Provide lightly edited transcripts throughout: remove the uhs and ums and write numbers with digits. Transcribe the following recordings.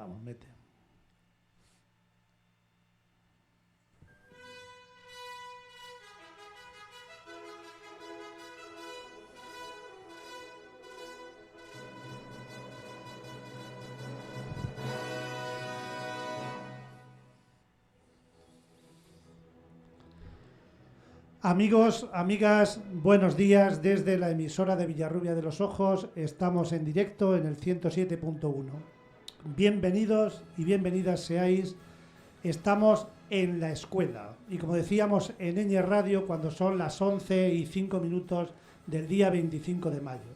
Vamos, mete. Amigos, amigas, buenos días desde la emisora de Villarrubia de los Ojos. Estamos en directo en el 107.1. Bienvenidos y bienvenidas seáis. Estamos en la escuela y como decíamos en Ñ Radio cuando son las 11:05 del día 25 de mayo.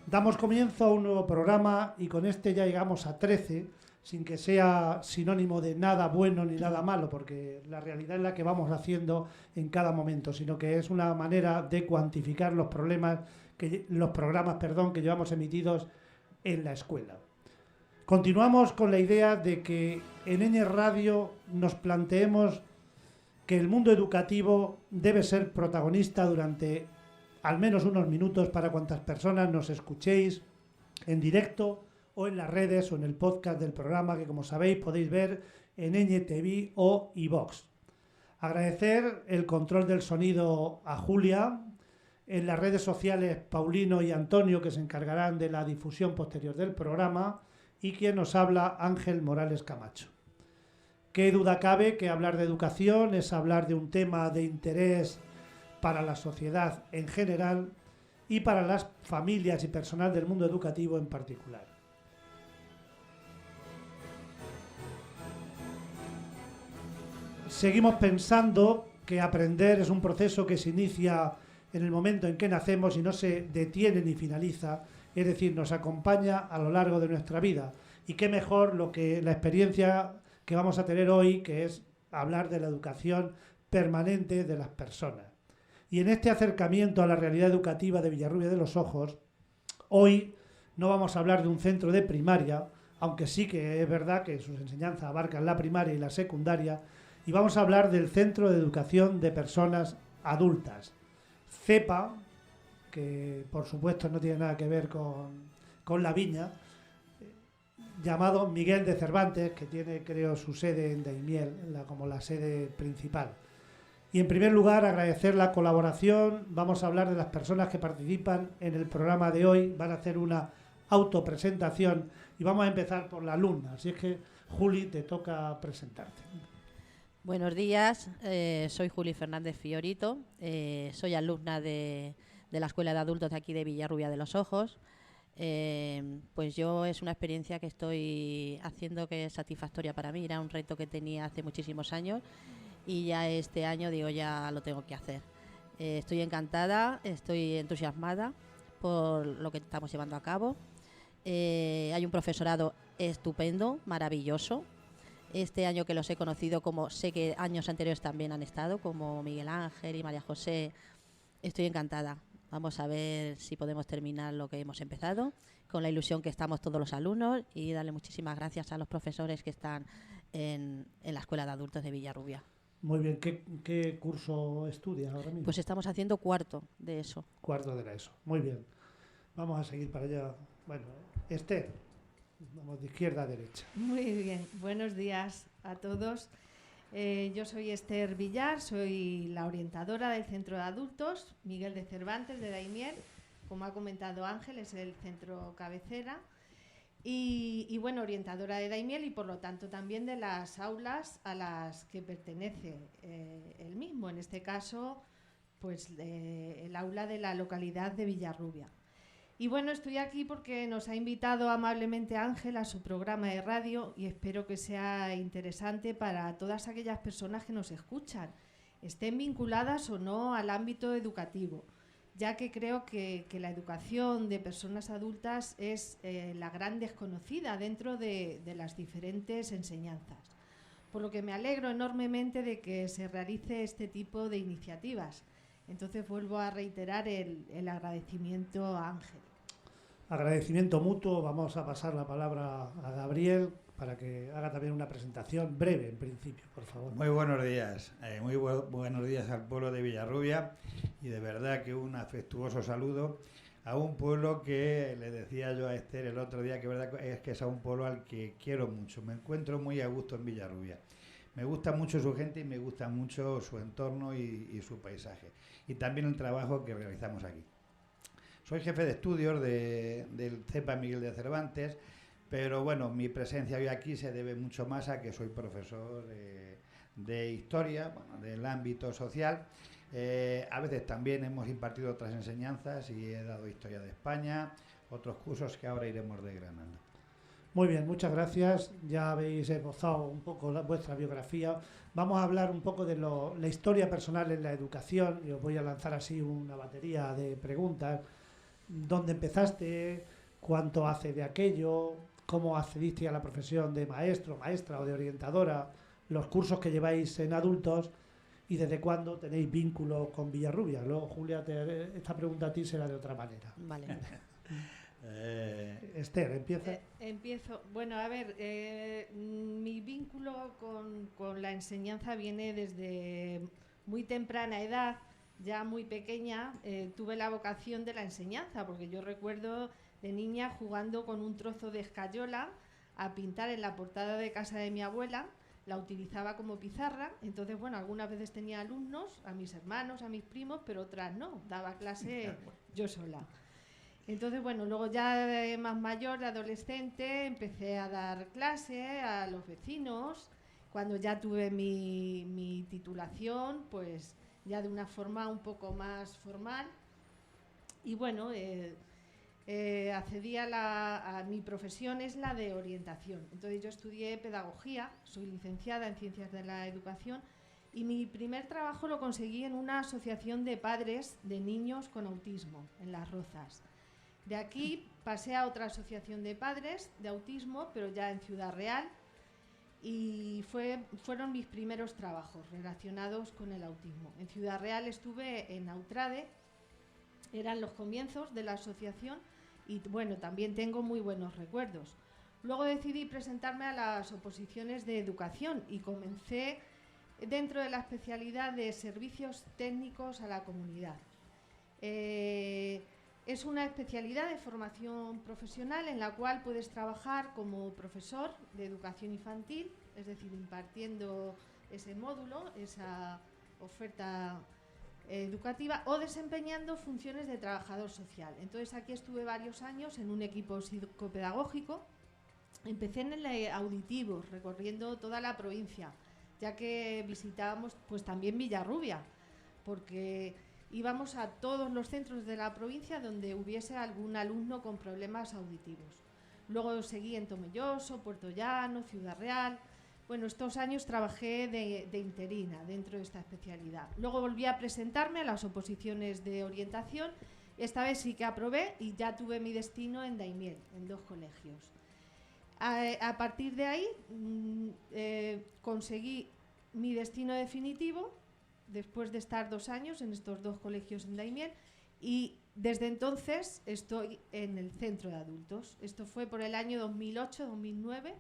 Damos comienzo a un nuevo programa y con este ya llegamos a 13, sin que sea sinónimo de nada bueno ni nada malo, porque la realidad es la que vamos haciendo en cada momento, sino que es una manera de cuantificar los programas que llevamos emitidos en la escuela. Continuamos con la idea de que en Ñ Radio nos planteemos que el mundo educativo debe ser protagonista durante al menos unos minutos para cuantas personas nos escuchéis en directo o en las redes o en el podcast del programa que, como sabéis, podéis ver en NTV o iVox. Agradecer el control del sonido a Julia, en las redes sociales Paulino y Antonio, que se encargarán de la difusión posterior del programa, y quien nos habla, Ángel Morales Camacho. Qué duda cabe que hablar de educación es hablar de un tema de interés para la sociedad en general y para las familias y personal del mundo educativo en particular. Seguimos pensando que aprender es un proceso que se inicia en el momento en que nacemos y no se detiene ni finaliza, es decir, nos acompaña a lo largo de nuestra vida. Y qué mejor la experiencia que vamos a tener hoy, que es hablar de la educación permanente de las personas. Y en este acercamiento a la realidad educativa de Villarrubia de los Ojos, hoy no vamos a hablar de un centro de primaria, aunque sí que es verdad que sus enseñanzas abarcan la primaria y la secundaria, y vamos a hablar del Centro de Educación de Personas Adultas, CEPA, que por supuesto no tiene nada que ver con la viña, llamado Miguel de Cervantes, que tiene, creo, su sede en Daimiel, como la sede principal. Y en primer lugar, agradecer la colaboración. Vamos a hablar de las personas que participan en el programa de hoy. Van a hacer una autopresentación y vamos a empezar por la alumna. Así es que, Juli, te toca presentarte. Buenos días, soy Juli Fernández Fiorito, soy alumna de la Escuela de Adultos de aquí de Villarrubia de los Ojos. Pues yo es una experiencia que estoy haciendo que es satisfactoria para mí. Era un reto que tenía hace muchísimos años y ya este año digo ya lo tengo que hacer. Estoy encantada, estoy entusiasmada por lo que estamos llevando a cabo. Hay un profesorado estupendo, maravilloso. Este año que los he conocido, como sé que años anteriores también han estado, como Miguel Ángel y María José, estoy encantada. Vamos a ver si podemos terminar lo que hemos empezado, con la ilusión que estamos todos los alumnos, y darle muchísimas gracias a los profesores que están en la Escuela de Adultos de Villarrubia. Muy bien, ¿qué curso estudias ahora mismo? Pues estamos haciendo cuarto de ESO. Cuarto de la ESO, muy bien. Vamos a seguir para allá. Bueno, Esther. Vamos de izquierda a derecha. Muy bien, buenos días a todos. Yo soy Esther Villar, soy la orientadora del Centro de Adultos Miguel de Cervantes de Daimiel. Como ha comentado Ángel, es el centro cabecera. Y bueno, orientadora de Daimiel y por lo tanto también de las aulas a las que pertenece el mismo. En este caso, pues el aula de la localidad de Villarrubia. Y bueno, estoy aquí porque nos ha invitado amablemente Ángel a su programa de radio y espero que sea interesante para todas aquellas personas que nos escuchan, estén vinculadas o no al ámbito educativo, ya que creo que la educación de personas adultas es la gran desconocida dentro de las diferentes enseñanzas. Por lo que me alegro enormemente de que se realice este tipo de iniciativas. Entonces vuelvo a reiterar el agradecimiento a Ángel. Agradecimiento mutuo. Vamos a pasar la palabra a Gabriel para que haga también una presentación breve, en principio, por favor. Muy buenos días. Buenos días al pueblo de Villarrubia y de verdad que un afectuoso saludo a un pueblo que le decía yo a Esther el otro día que verdad es que es a un pueblo al que quiero mucho. Me encuentro muy a gusto en Villarrubia. Me gusta mucho su gente y me gusta mucho su entorno y su paisaje. Y también el trabajo que realizamos aquí. Soy jefe de estudios del CEPA Miguel de Cervantes, pero bueno, mi presencia hoy aquí se debe mucho más a que soy profesor de historia, bueno, del ámbito social. A veces también hemos impartido otras enseñanzas y he dado historia de España, otros cursos que ahora iremos desgranando. Muy bien, muchas gracias. Ya habéis esbozado un poco vuestra biografía. Vamos a hablar un poco de la historia personal en la educación y os voy a lanzar así una batería de preguntas. ¿Dónde empezaste? ¿Cuánto hace de aquello? ¿Cómo accediste a la profesión de maestro, maestra o de orientadora? Los cursos que lleváis en adultos y desde cuándo tenéis vínculo con Villarrubia. Luego, Julia, esta pregunta a ti será de otra manera. Vale. Esther, empieza. Empiezo. Bueno, a ver, mi vínculo con la enseñanza viene desde muy temprana edad, ya muy pequeña. Tuve la vocación de la enseñanza, porque yo recuerdo de niña jugando con un trozo de escayola a pintar en la portada de casa de mi abuela. La utilizaba como pizarra, entonces, bueno, algunas veces tenía alumnos, a mis hermanos, a mis primos, pero otras no, daba clase yo sola. Entonces, bueno, luego ya de más mayor, de adolescente, empecé a dar clase a los vecinos. Cuando ya tuve mi titulación, pues ya de una forma un poco más formal. Y bueno, accedí a mi profesión, es la de orientación. Entonces yo estudié pedagogía, soy licenciada en Ciencias de la Educación y mi primer trabajo lo conseguí en una asociación de padres de niños con autismo, en Las Rozas. De aquí pasé a otra asociación de padres de autismo, pero ya en Ciudad Real, y fueron mis primeros trabajos relacionados con el autismo. En Ciudad Real estuve en Autrade, eran los comienzos de la asociación y bueno, también tengo muy buenos recuerdos. Luego decidí presentarme a las oposiciones de educación y comencé dentro de la especialidad de servicios técnicos a la comunidad. Es una especialidad de formación profesional en la cual puedes trabajar como profesor de educación infantil, es decir, impartiendo ese módulo, esa oferta educativa, o desempeñando funciones de trabajador social. Entonces aquí estuve varios años en un equipo psicopedagógico. Empecé en el auditivo, recorriendo toda la provincia, ya que visitábamos pues también Villarrubia, porque íbamos a todos los centros de la provincia donde hubiese algún alumno con problemas auditivos. Luego seguí en Tomelloso, Puerto Llano, Ciudad Real. Bueno, estos años trabajé de interina dentro de esta especialidad. Luego volví a presentarme a las oposiciones de orientación. Esta vez sí que aprobé y ya tuve mi destino en Daimiel, en 2 colegios. A partir de ahí conseguí mi destino definitivo después de estar 2 años en estos 2 colegios en Daimiel y desde entonces estoy en el centro de adultos. Esto fue por el año 2008-2009,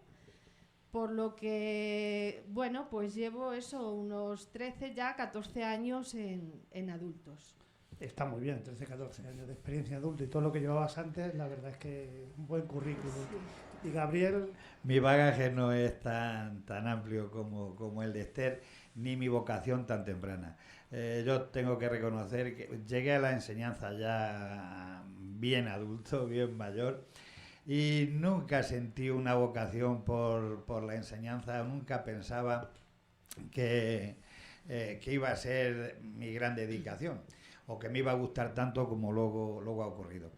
por lo que, bueno, pues llevo unos 13, ya 14 años en adultos. Está muy bien, 13, 14 años de experiencia adulta y todo lo que llevabas antes, la verdad es que un buen currículum. Sí. Y Gabriel... Mi bagaje no es tan amplio como el de Esther, ni mi vocación tan temprana. Yo tengo que reconocer que llegué a la enseñanza ya bien adulto, bien mayor, y nunca sentí una vocación por la enseñanza, nunca pensaba que iba a ser mi gran dedicación o que me iba a gustar tanto como luego ha ocurrido.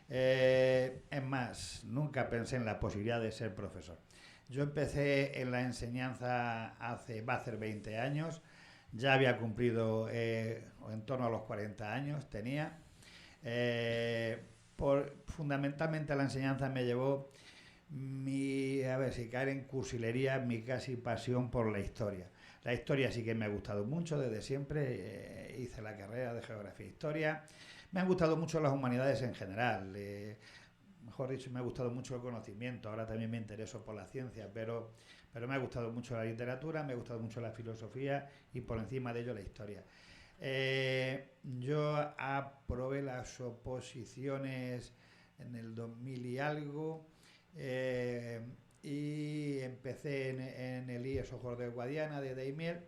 Es más, nunca pensé en la posibilidad de ser profesor. Yo empecé en la enseñanza va a hacer 20 años, ya había cumplido en torno a los 40 años, tenía. Fundamentalmente la enseñanza me llevó caer en cursilería, mi casi pasión por la historia. La historia sí que me ha gustado mucho desde siempre, hice la carrera de Geografía e Historia. Me han gustado mucho las humanidades en general, mejor dicho, me ha gustado mucho el conocimiento, ahora también me intereso por la ciencia, pero me ha gustado mucho la literatura, me ha gustado mucho la filosofía y por encima de ello la historia. Yo aprobé las oposiciones en el 2000 y algo, y empecé en el IES Ojos de Guadiana de Daimiel.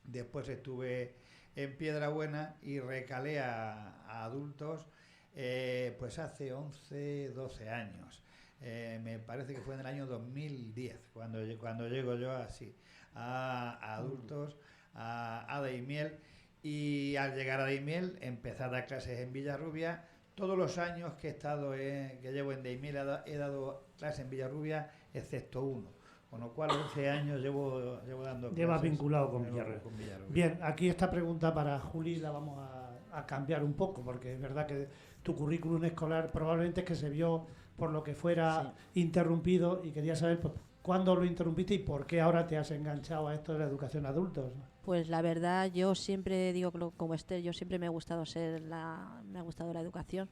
Después estuve en Piedrabuena y recalé a adultos, pues hace 11, 12 años. Me parece que fue en el año 2010 cuando llego yo así a adultos, a Daimiel. Y al llegar a Daimiel empecé a dar clases en Villarrubia. Todos los años que que llevo en Daimiel he dado clases en Villarrubia, excepto uno. Con lo cual 11 años llevo dando clases. Llevas vinculado con Villarrubia. Bien, aquí esta pregunta para Juli la vamos a cambiar un poco, porque es verdad que tu currículum escolar probablemente es que se vio por lo que fuera interrumpido, y quería saber pues, cuándo lo interrumpiste y por qué ahora te has enganchado a esto de la educación de adultos. Pues la verdad, yo siempre digo, como Esther, yo siempre me ha gustado me ha gustado la educación,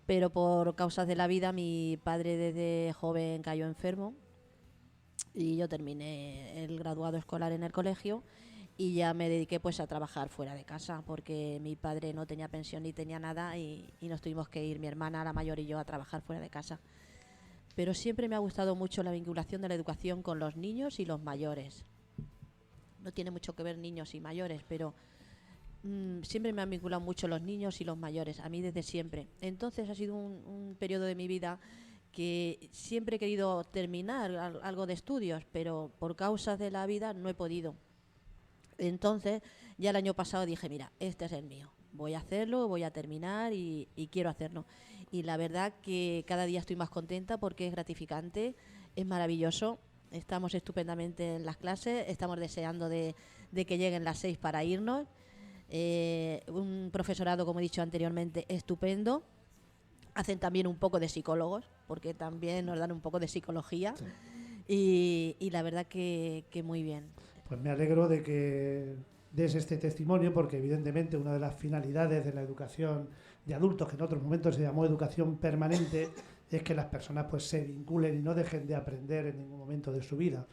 pero por causas de la vida mi padre desde joven cayó enfermo y yo terminé el graduado escolar en el colegio y ya me dediqué pues a trabajar fuera de casa, porque mi padre no tenía pensión ni tenía nada y nos tuvimos que ir, mi hermana, la mayor, y yo, a trabajar fuera de casa. Pero siempre me ha gustado mucho la vinculación de la educación con los niños y los mayores. No tiene mucho que ver niños y mayores, pero siempre me han vinculado mucho los niños y los mayores, a mí desde siempre. Entonces ha sido un periodo de mi vida que siempre he querido terminar algo de estudios, pero por causas de la vida no he podido. Entonces ya el año pasado dije, mira, este es el mío, voy a hacerlo, voy a terminar y quiero hacerlo. Y la verdad que cada día estoy más contenta porque es gratificante, es maravilloso. Estamos estupendamente en las clases, estamos deseando de que lleguen las 6 para irnos. Un profesorado, como he dicho anteriormente, estupendo. Hacen también un poco de psicólogos, porque también nos dan un poco de psicología. Sí. Y la verdad que muy bien. Pues me alegro de que des este testimonio, porque evidentemente una de las finalidades de la educación de adultos, que en otros momentos se llamó educación permanente, es que las personas pues se vinculen y no dejen de aprender en ningún momento de su vida.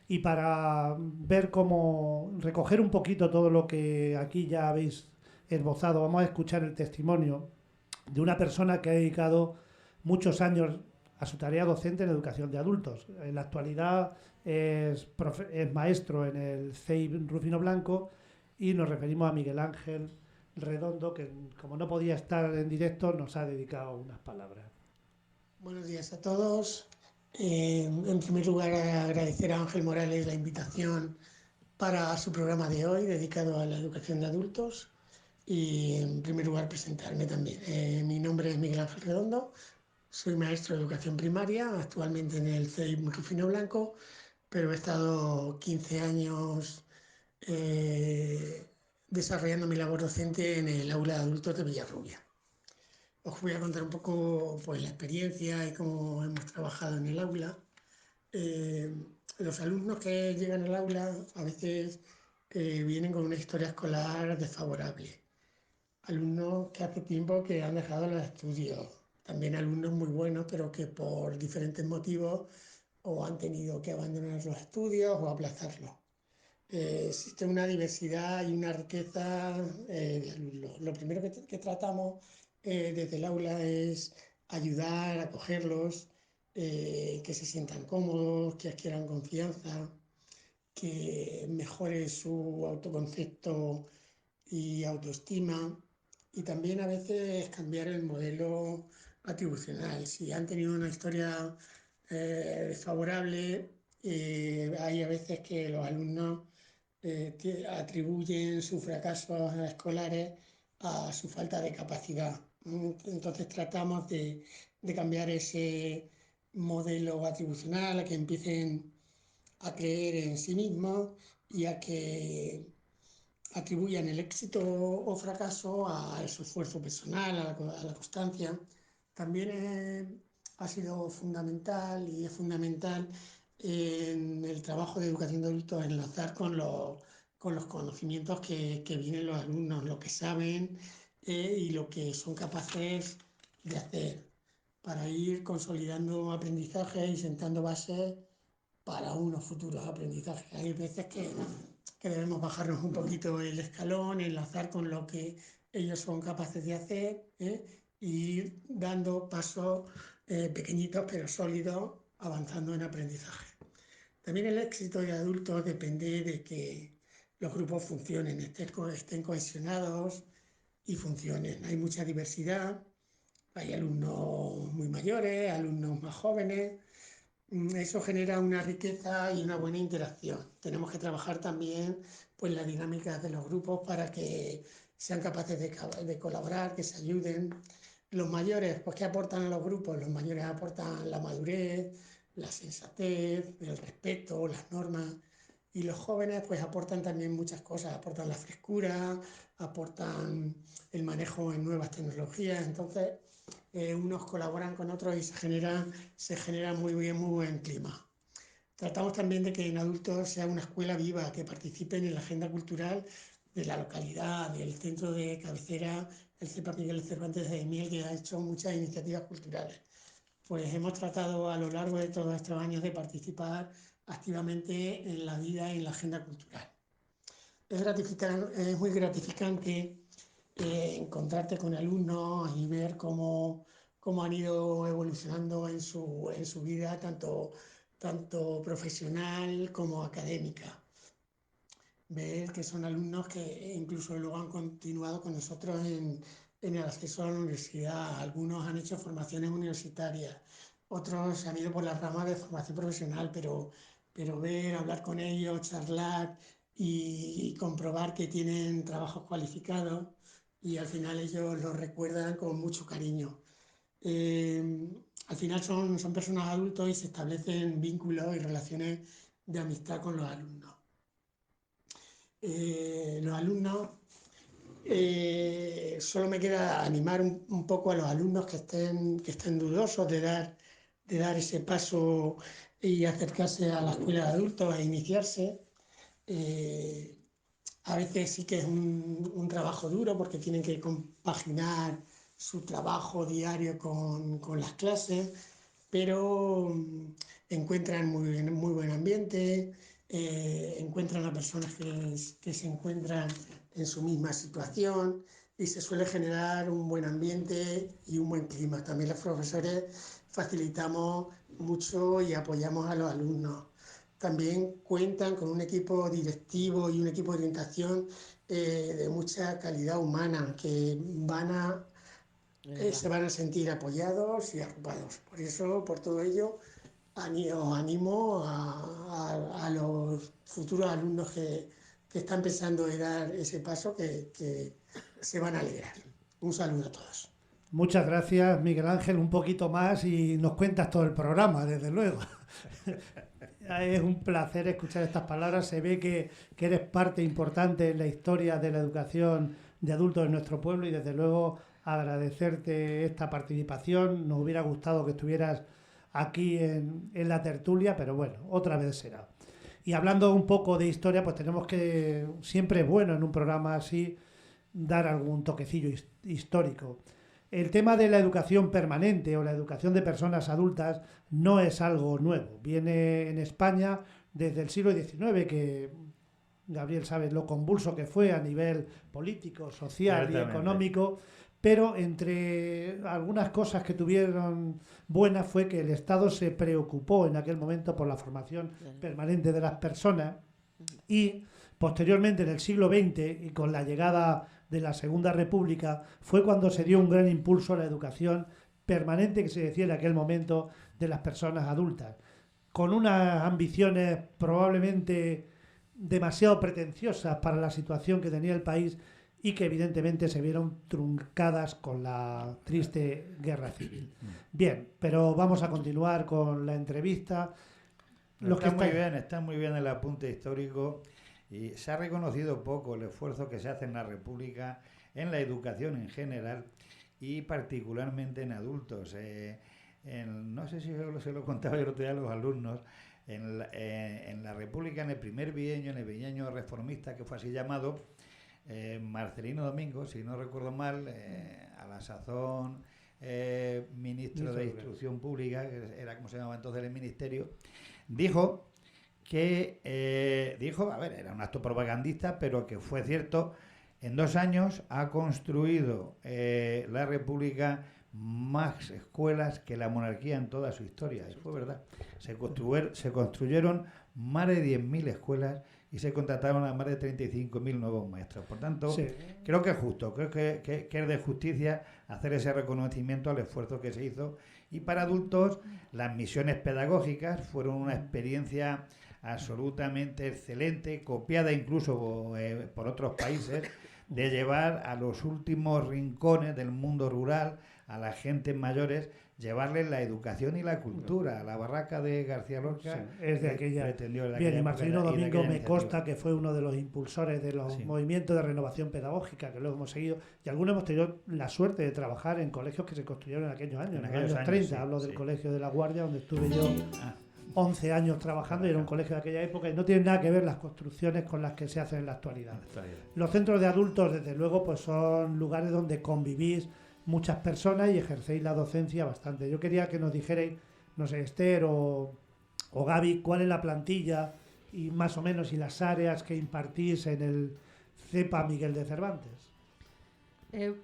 Y para ver cómo recoger un poquito todo lo que aquí ya habéis esbozado, vamos a escuchar el testimonio de una persona que ha dedicado muchos años a su tarea docente en educación de adultos. En la actualidad es maestro en el CEIP Rufino Blanco, y nos referimos a Miguel Ángel Redondo, que como no podía estar en directo nos ha dedicado unas palabras. Buenos días a todos. En primer lugar, agradecer a Ángel Morales la invitación para su programa de hoy dedicado a la educación de adultos, y en primer lugar presentarme también. Mi nombre es Miguel Ángel Redondo, soy maestro de educación primaria, actualmente en el CEIP Rufino Blanco, pero he estado 15 años desarrollando mi labor docente en el aula de adultos de Villarrubia. Os voy a contar un poco pues, la experiencia y cómo hemos trabajado en el aula. Los alumnos que llegan al aula a veces vienen con una historia escolar desfavorable. Alumnos que hace tiempo que han dejado los estudios. También alumnos muy buenos, pero que por diferentes motivos o han tenido que abandonar los estudios o aplazarlos. Existe una diversidad y una riqueza de alumnos. Lo primero que tratamos desde el aula es ayudar, acogerlos, que se sientan cómodos, que adquieran confianza, que mejore su autoconcepto y autoestima, y también a veces cambiar el modelo atribucional. Si han tenido una historia desfavorable, hay a veces que los alumnos atribuyen sus fracasos escolares a su falta de capacidad. Entonces tratamos de cambiar ese modelo atribucional, a que empiecen a creer en sí mismos y a que atribuyan el éxito o fracaso a su esfuerzo personal, a la constancia. También ha sido fundamental y es fundamental en el trabajo de educación de adultos enlazar con los conocimientos que vienen los alumnos, lo que saben y lo que son capaces de hacer, para ir consolidando aprendizajes y sentando bases para unos futuros aprendizajes. Hay veces que que debemos bajarnos un poquito el escalón, enlazar con lo que ellos son capaces de hacer, y ir dando pasos pequeñitos pero sólidos, avanzando en aprendizaje. También el éxito de adultos depende de que los grupos funcionen, estén cohesionados y funcionen. Hay mucha diversidad, hay alumnos muy mayores, alumnos más jóvenes. Eso genera una riqueza y una buena interacción. Tenemos que trabajar también pues, la dinámica de los grupos para que sean capaces de colaborar, que se ayuden. Los mayores, pues ¿qué aportan a los grupos? Los mayores aportan la madurez, la sensatez, el respeto, las normas. Y los jóvenes pues aportan también muchas cosas, aportan la frescura, aportan el manejo en nuevas tecnologías. Entonces, unos colaboran con otros y se genera muy buen clima. Tratamos también de que en adultos sea una escuela viva, que participen en la agenda cultural de la localidad, del centro de cabecera, el CEPA Miguel de Cervantes de Daimiel, que ha hecho muchas iniciativas culturales. Pues hemos tratado a lo largo de todos estos años de participar activamente en la vida y en la agenda cultural. Es muy gratificante encontrarte con alumnos y ver cómo han ido evolucionando en su vida, tanto profesional como académica. Ver que son alumnos que incluso luego han continuado con nosotros en el acceso a la universidad. Algunos han hecho formaciones universitarias, otros han ido por la rama de formación profesional, pero ver, hablar con ellos, charlar y comprobar que tienen trabajos cualificados y al final ellos los recuerdan con mucho cariño. Al final son personas adultos y se establecen vínculos y relaciones de amistad con los alumnos. Los alumnos, solo me queda animar un poco a los alumnos que estén dudosos de dar ese paso y acercarse a la escuela de adultos e iniciarse. A veces sí que es un trabajo duro porque tienen que compaginar su trabajo diario con las clases, pero encuentran muy buen ambiente, encuentran a personas que se encuentran en su misma situación y se suele generar un buen ambiente y un buen clima. También los profesores facilitamos mucho y apoyamos a los alumnos. También cuentan con un equipo directivo y un equipo de orientación de mucha calidad humana, que se van a sentir apoyados y arropados. Por eso, por todo ello, os animo a los futuros alumnos que están pensando en dar ese paso, que se van a alegrar. Un saludo a todos. Muchas gracias, Miguel Ángel. Un poquito más y nos cuentas todo el programa, desde luego. Es un placer escuchar estas palabras. Se ve que eres parte importante en la historia de la educación de adultos en nuestro pueblo y desde luego agradecerte esta participación. Nos hubiera gustado que estuvieras aquí en la tertulia, pero bueno, otra vez será. Y hablando un poco de historia, pues tenemos que, siempre es bueno en un programa así, dar algún toquecillo histórico. El tema de la educación permanente o la educación de personas adultas no es algo nuevo. Viene en España desde el siglo XIX, que Gabriel sabe lo convulso que fue a nivel político, social y económico, pero entre algunas cosas que tuvieron buenas fue que el Estado se preocupó en aquel momento por la formación permanente de las personas y posteriormente en el siglo XX y con la llegada de la Segunda República fue cuando se dio un gran impulso a la educación permanente que se decía en aquel momento de las personas adultas, con unas ambiciones probablemente demasiado pretenciosas para la situación que tenía el país y que evidentemente se vieron truncadas con la triste guerra civil. Bien, pero vamos a continuar con la entrevista. Está muy bien el apunte histórico. Y se ha reconocido poco el esfuerzo que se hace en la República en la educación en general y particularmente en adultos. No sé si se lo contaba yo el otro día a los alumnos, en la República, en el primer bienio, en el bienio reformista, que fue así llamado, Marcelino Domingo, si no recuerdo mal, a la sazón ministro de Instrucción Pública, que era como se llamaba entonces el ministerio, dijo que dijo, a ver, era un acto propagandista, pero que fue cierto. En 2 años ha construido la República más escuelas que la monarquía en toda su historia. Y fue verdad. Se construyeron más de 10.000 escuelas y se contrataron a más de 35.000 nuevos maestros. Por tanto, sí, creo que es justo, creo que es de justicia hacer ese reconocimiento al esfuerzo que se hizo. Y para adultos, las misiones pedagógicas fueron una experiencia absolutamente excelente, copiada incluso por otros países, de llevar a los últimos rincones del mundo rural, a las gentes mayores, llevarles la educación y la cultura. La barraca de García Lorca, sí, es de aquella. Bien, y Marcelino Domingo me consta que fue uno de los impulsores de los movimientos de renovación pedagógica que luego hemos seguido, y algunos hemos tenido la suerte de trabajar en colegios que se construyeron en aquellos años, en los años 30. Sí, hablo del Colegio de la Guardia, donde estuve yo 11 años trabajando, y era un colegio de aquella época, y no tiene nada que ver las construcciones con las que se hacen en la actualidad. Los centros de adultos, desde luego, pues son lugares donde convivís muchas personas y ejercéis la docencia bastante. Yo quería que nos dijerais, no sé, Esther o Gaby, cuál es la plantilla y más o menos y las áreas que impartís en el CEPA Miguel de Cervantes.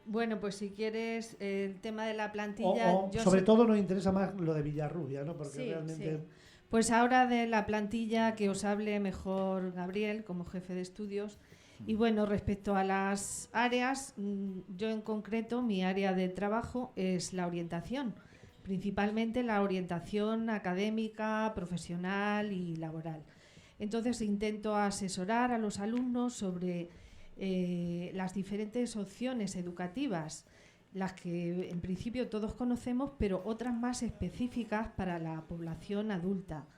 Bueno, pues si quieres el tema de la plantilla... Sobre todo nos interesa más lo de Villarrubia, ¿no? Porque sí, realmente... Sí. Pues ahora de la plantilla que os hable mejor Gabriel, como jefe de estudios. Y bueno, respecto a las áreas, yo en concreto, mi área de trabajo es la orientación. Principalmente la orientación académica, profesional y laboral. Entonces intento asesorar a los alumnos sobre las diferentes opciones educativas, las que en principio todos conocemos, pero otras más específicas para la población adulta,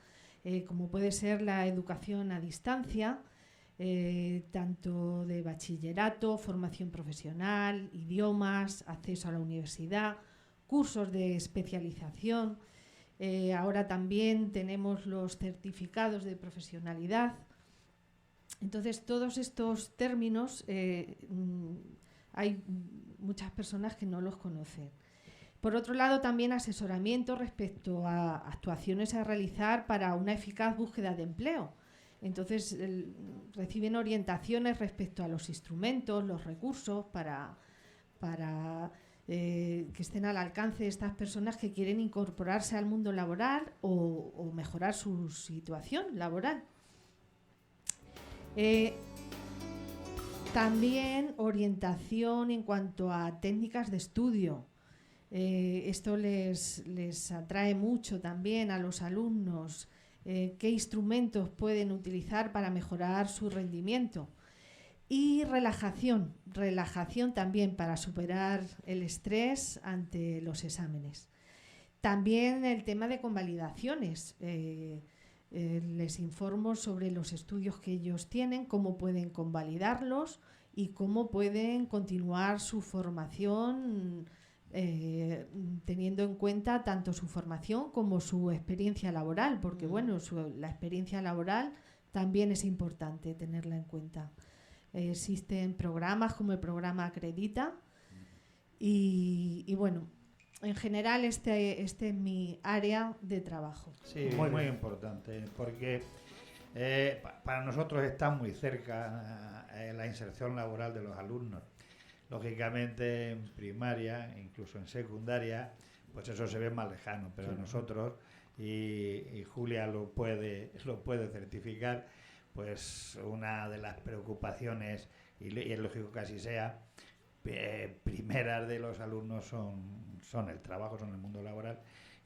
como puede ser la educación a distancia, tanto de bachillerato, formación profesional, idiomas, acceso a la universidad, cursos de especialización. Ahora también tenemos los certificados de profesionalidad. Entonces, todos estos términos hay muchas personas que no los conocen. Por otro lado, también asesoramiento respecto a actuaciones a realizar para una eficaz búsqueda de empleo. Entonces, reciben orientaciones respecto a los instrumentos, los recursos para que estén al alcance de estas personas que quieren incorporarse al mundo laboral o mejorar su situación laboral. También orientación en cuanto a técnicas de estudio. Esto les atrae mucho también a los alumnos. Qué instrumentos pueden utilizar para mejorar su rendimiento. Y relajación también para superar el estrés ante los exámenes. También el tema de convalidaciones. Les informo sobre los estudios que ellos tienen, cómo pueden convalidarlos y cómo pueden continuar su formación teniendo en cuenta tanto su formación como su experiencia laboral, porque bueno, la experiencia laboral también es importante tenerla en cuenta. Existen programas como el programa Acredita y bueno, en general este es mi área de trabajo. Sí, muy importante, porque para nosotros está muy cerca la inserción laboral de los alumnos. Lógicamente en primaria, incluso en secundaria, pues eso se ve más lejano, pero nosotros, y Julia lo puede certificar, pues una de las preocupaciones, y es lógico que así sea, primeras de los alumnos son el trabajo, son el mundo laboral,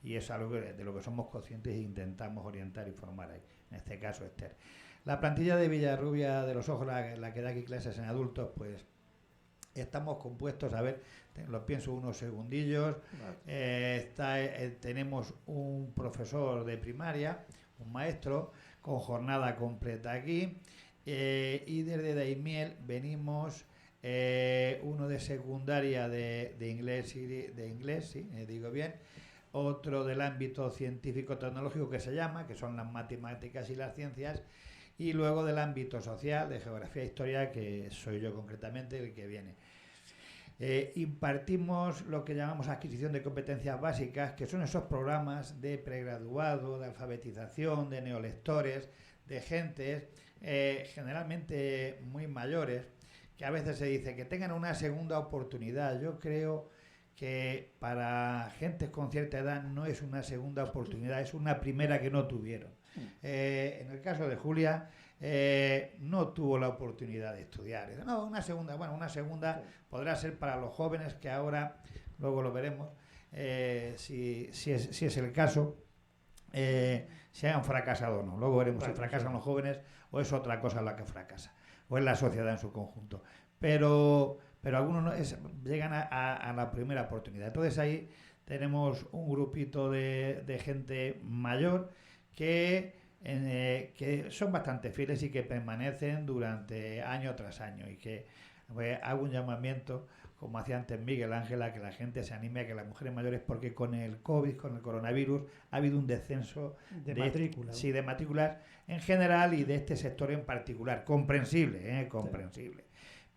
y es algo de lo que somos conscientes e intentamos orientar y formar ahí, en este caso Esther. La plantilla de Villarrubia de los Ojos, la que da aquí clases en adultos, pues estamos compuestos, a ver, lo pienso unos segundillos, tenemos un profesor de primaria, un maestro, con jornada completa aquí, y desde Daimiel venimos uno de secundaria de inglés, digo bien, otro del ámbito científico-tecnológico que son las matemáticas y las ciencias, y luego del ámbito social, de geografía e historia, que soy yo concretamente el que viene. Impartimos lo que llamamos adquisición de competencias básicas, que son esos programas de pregraduado, de alfabetización, de neolectores, de gentes generalmente muy mayores, que a veces se dice que tengan una segunda oportunidad. Yo creo que para gentes con cierta edad no es una segunda oportunidad, es una primera que no tuvieron. En el caso de Julia, no tuvo la oportunidad de estudiar. No, una segunda, bueno, una segunda podrá ser para los jóvenes, que ahora, luego lo veremos, si es el caso, si han fracasado o no. Luego veremos si fracasan los jóvenes o es otra cosa la que fracasa, o es la sociedad en su conjunto. Pero algunos no, llegan a la primera oportunidad. Entonces ahí tenemos un grupito de gente mayor que son bastante fieles y que permanecen durante año tras año, y que hago un llamamiento, como hacía antes Miguel Ángel, a que la gente se anime, a que las mujeres mayores, porque con el COVID, con el coronavirus, ha habido un descenso de matrículas. Sí, de matrículas en general y de este sector en particular. Comprensible, comprensible. Sí.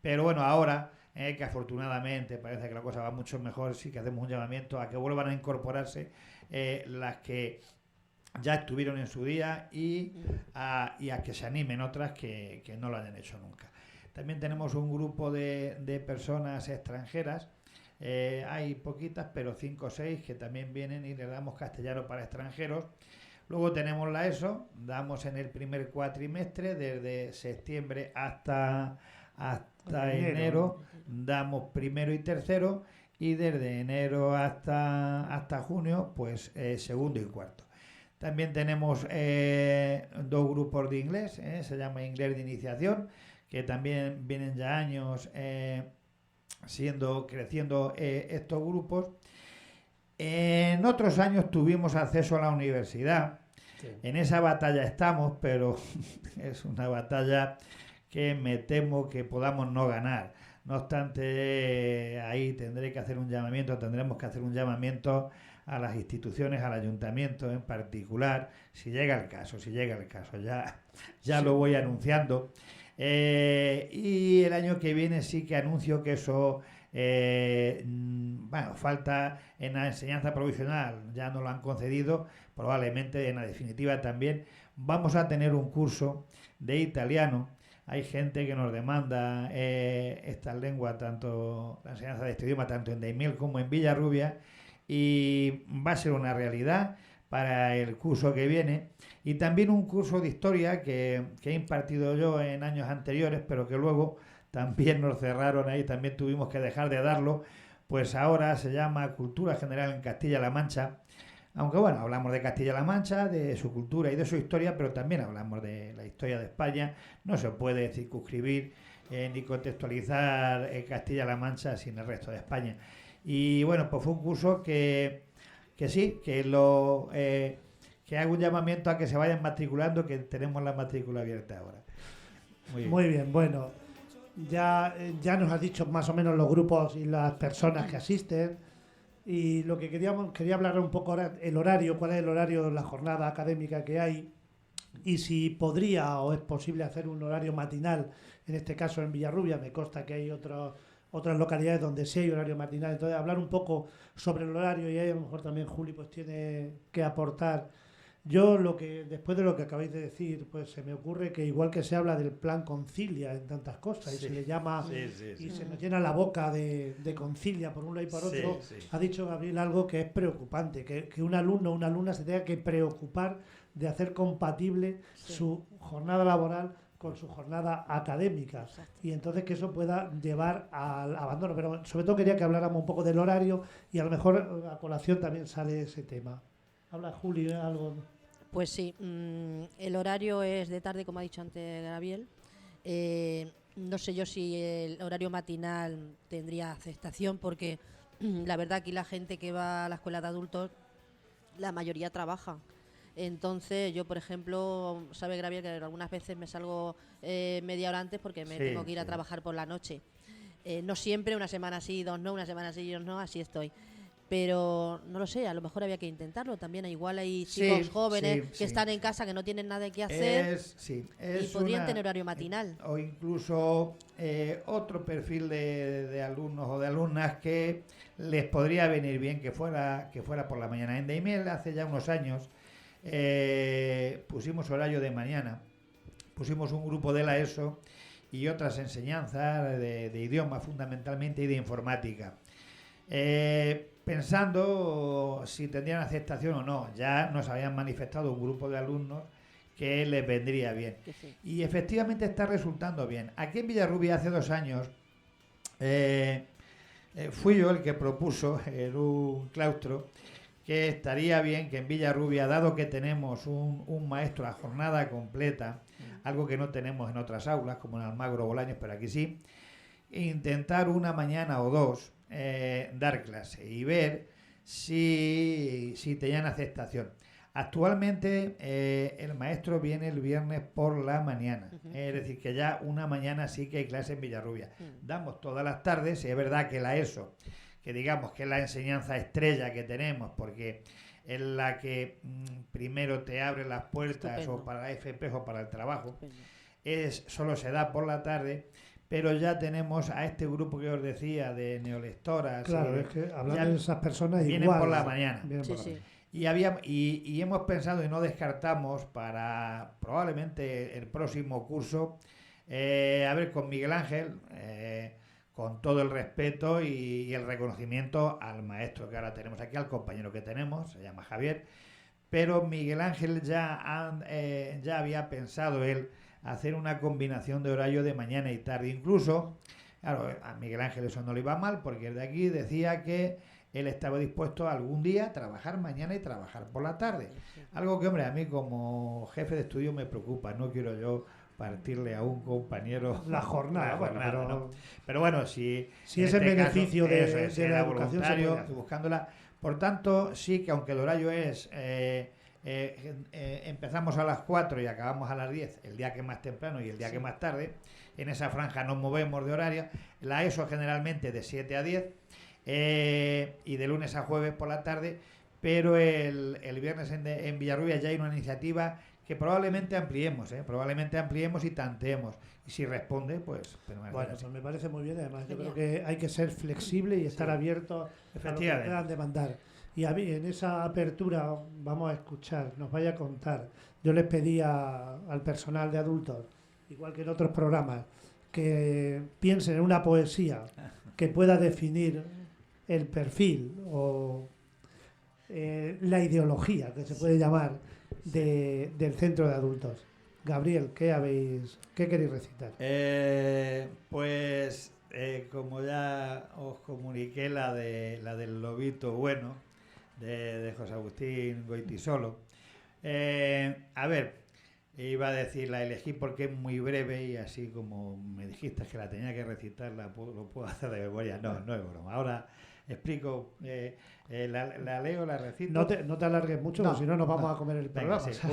Pero bueno, ahora, que afortunadamente parece que la cosa va mucho mejor, sí que hacemos un llamamiento a que vuelvan a incorporarse las que ya estuvieron en su día y a que se animen otras que no lo hayan hecho nunca. También tenemos un grupo de personas extranjeras, hay poquitas, pero 5 o 6 que también vienen y les damos castellano para extranjeros. Luego tenemos la ESO, damos en el primer cuatrimestre, desde septiembre hasta enero, damos primero y tercero, y desde enero hasta junio, pues segundo y cuarto. También tenemos 2 grupos de inglés, se llama Inglés de Iniciación, que también vienen ya años creciendo estos grupos. En otros años tuvimos acceso a la universidad. Sí. En esa batalla estamos, pero es una batalla que me temo que podamos no ganar. No obstante, ahí tendremos que hacer un llamamiento a las instituciones, al ayuntamiento en particular, si llega el caso, ya sí. Lo voy anunciando. Y el año que viene sí que anuncio que eso, falta en la enseñanza provisional, ya no lo han concedido, probablemente en la definitiva también. Vamos a tener un curso de italiano. Hay gente que nos demanda esta lengua, tanto la enseñanza de este idioma, tanto en Daimiel como en Villarrubia, y va a ser una realidad para el curso que viene. Y también un curso de historia que he impartido yo en años anteriores, pero que luego también nos cerraron ahí, también tuvimos que dejar de darlo, pues ahora se llama Cultura General en Castilla-La Mancha. Aunque bueno, hablamos de Castilla-La Mancha, de su cultura y de su historia, pero también hablamos de la historia de España. No se puede circunscribir ni contextualizar Castilla-La Mancha sin el resto de España. Y bueno, pues fue un curso que hago un llamamiento a que se vayan matriculando, que tenemos la matrícula abierta ahora. Muy bien, bueno, ya nos has dicho más o menos los grupos y las personas que asisten, y lo que quería hablar un poco ahora, el horario, cuál es el horario de la jornada académica que hay, y si podría o es posible hacer un horario matinal, en este caso en Villarrubia. Me consta que hay otras localidades donde sí hay horario matinal, entonces hablar un poco sobre el horario, y ahí a lo mejor también Juli pues tiene que aportar. Yo después de lo que acabáis de decir, pues se me ocurre que igual que se habla del plan Concilia en tantas cosas, y se le llama y se nos llena la boca de Concilia por un lado y por otro, ha dicho Gabriel algo que es preocupante, que un alumno o una alumna se tenga que preocupar de hacer compatible su jornada laboral con su jornada académica. Exacto. Y entonces que eso pueda llevar al abandono. Pero sobre todo quería que habláramos un poco del horario, y a lo mejor a colación también sale ese tema. Habla Juli, algo. Pues sí, el horario es de tarde, como ha dicho antes Gabriel. No sé yo si el horario matinal tendría aceptación, porque la verdad aquí la gente que va a la escuela de adultos, la mayoría trabaja. Entonces yo, por ejemplo, sabe Gabriel que algunas veces me salgo media hora antes porque me tengo que ir a trabajar por la noche. No siempre, una semana sí, 2 no, una semana sí, 2 no, así estoy. pero no lo sé, a lo mejor había que intentarlo. También igual hay Sí, chicos jóvenes sí, que sí. están en casa, que no tienen nada que hacer y podrían tener horario matinal. O incluso otro perfil de alumnos o de alumnas que les podría venir bien que fuera por la mañana. En Daimiel hace ya unos años pusimos horario de mañana, pusimos un grupo de la ESO y otras enseñanzas de idioma fundamentalmente y de informática. Pensando si tendrían aceptación o no, ya nos habían manifestado un grupo de alumnos que les vendría bien. Sí. Y efectivamente está resultando bien. Aquí en Villarrubia hace 2 años fui yo el que propuso en un claustro que estaría bien que en Villarrubia, dado que tenemos un maestro a jornada completa, algo que no tenemos en otras aulas, como en Almagro o Bolaños, pero aquí sí, intentar una mañana o 2 dar clase y ver si tenían aceptación. Actualmente el maestro viene el viernes por la mañana, es decir, que ya una mañana sí que hay clase en Villarrubia. Damos todas las tardes, y es verdad que la ESO, que digamos que es la enseñanza estrella que tenemos, porque es la que primero te abre las puertas o para la FP o para el trabajo, solo se da por la tarde, pero ya tenemos a este grupo que os decía de neolectoras. Claro, es que hablando de esas personas vienen igual. por la mañana. Sí. Y hemos pensado y no descartamos para probablemente el próximo curso, a ver, con Miguel Ángel, con todo el respeto y el reconocimiento al maestro que ahora tenemos aquí, al compañero que tenemos, se llama Javier, pero Miguel Ángel ya había pensado él hacer una combinación de horario de mañana y tarde. Incluso, claro, a Miguel Ángel eso no le iba mal, porque de aquí decía que él estaba dispuesto algún día a trabajar mañana y trabajar por la tarde. Algo que, hombre, a mí como jefe de estudio me preocupa. No quiero yo partirle a un compañero la jornada. ¿no? Pero bueno, si es en beneficio de la educación voluntario, buscándola. Por tanto, sí que aunque el horario es empezamos a las 4 y acabamos a las 10, el día que más temprano y el día que más tarde, en esa franja nos movemos de horario. La ESO generalmente de 7 a 10 y de lunes a jueves por la tarde, pero el viernes en Villarrubia ya hay una iniciativa que probablemente ampliemos y tanteemos. Y si responde, pues... Bueno, pues me parece muy bien. Además, yo creo que hay que ser flexible y estar abierto a lo que puedan demandar. Y a mí, en esa apertura, vamos a escuchar, nos vaya a contar. Yo les pedí al personal de adultos, igual que en otros programas, que piensen en una poesía que pueda definir el perfil o la ideología, que se puede llamar, del centro de adultos. Gabriel, ¿qué queréis recitar? Como ya os comuniqué, la del lobito bueno, de José Agustín Goytisolo. A ver, iba a decir, la elegí porque es muy breve y así como me dijiste que la tenía que recitar, lo puedo hacer de memoria. No es broma. Ahora explico, la leo, la recito. No te alargues mucho, porque si no nos vamos a comer el programa. Venga, sí,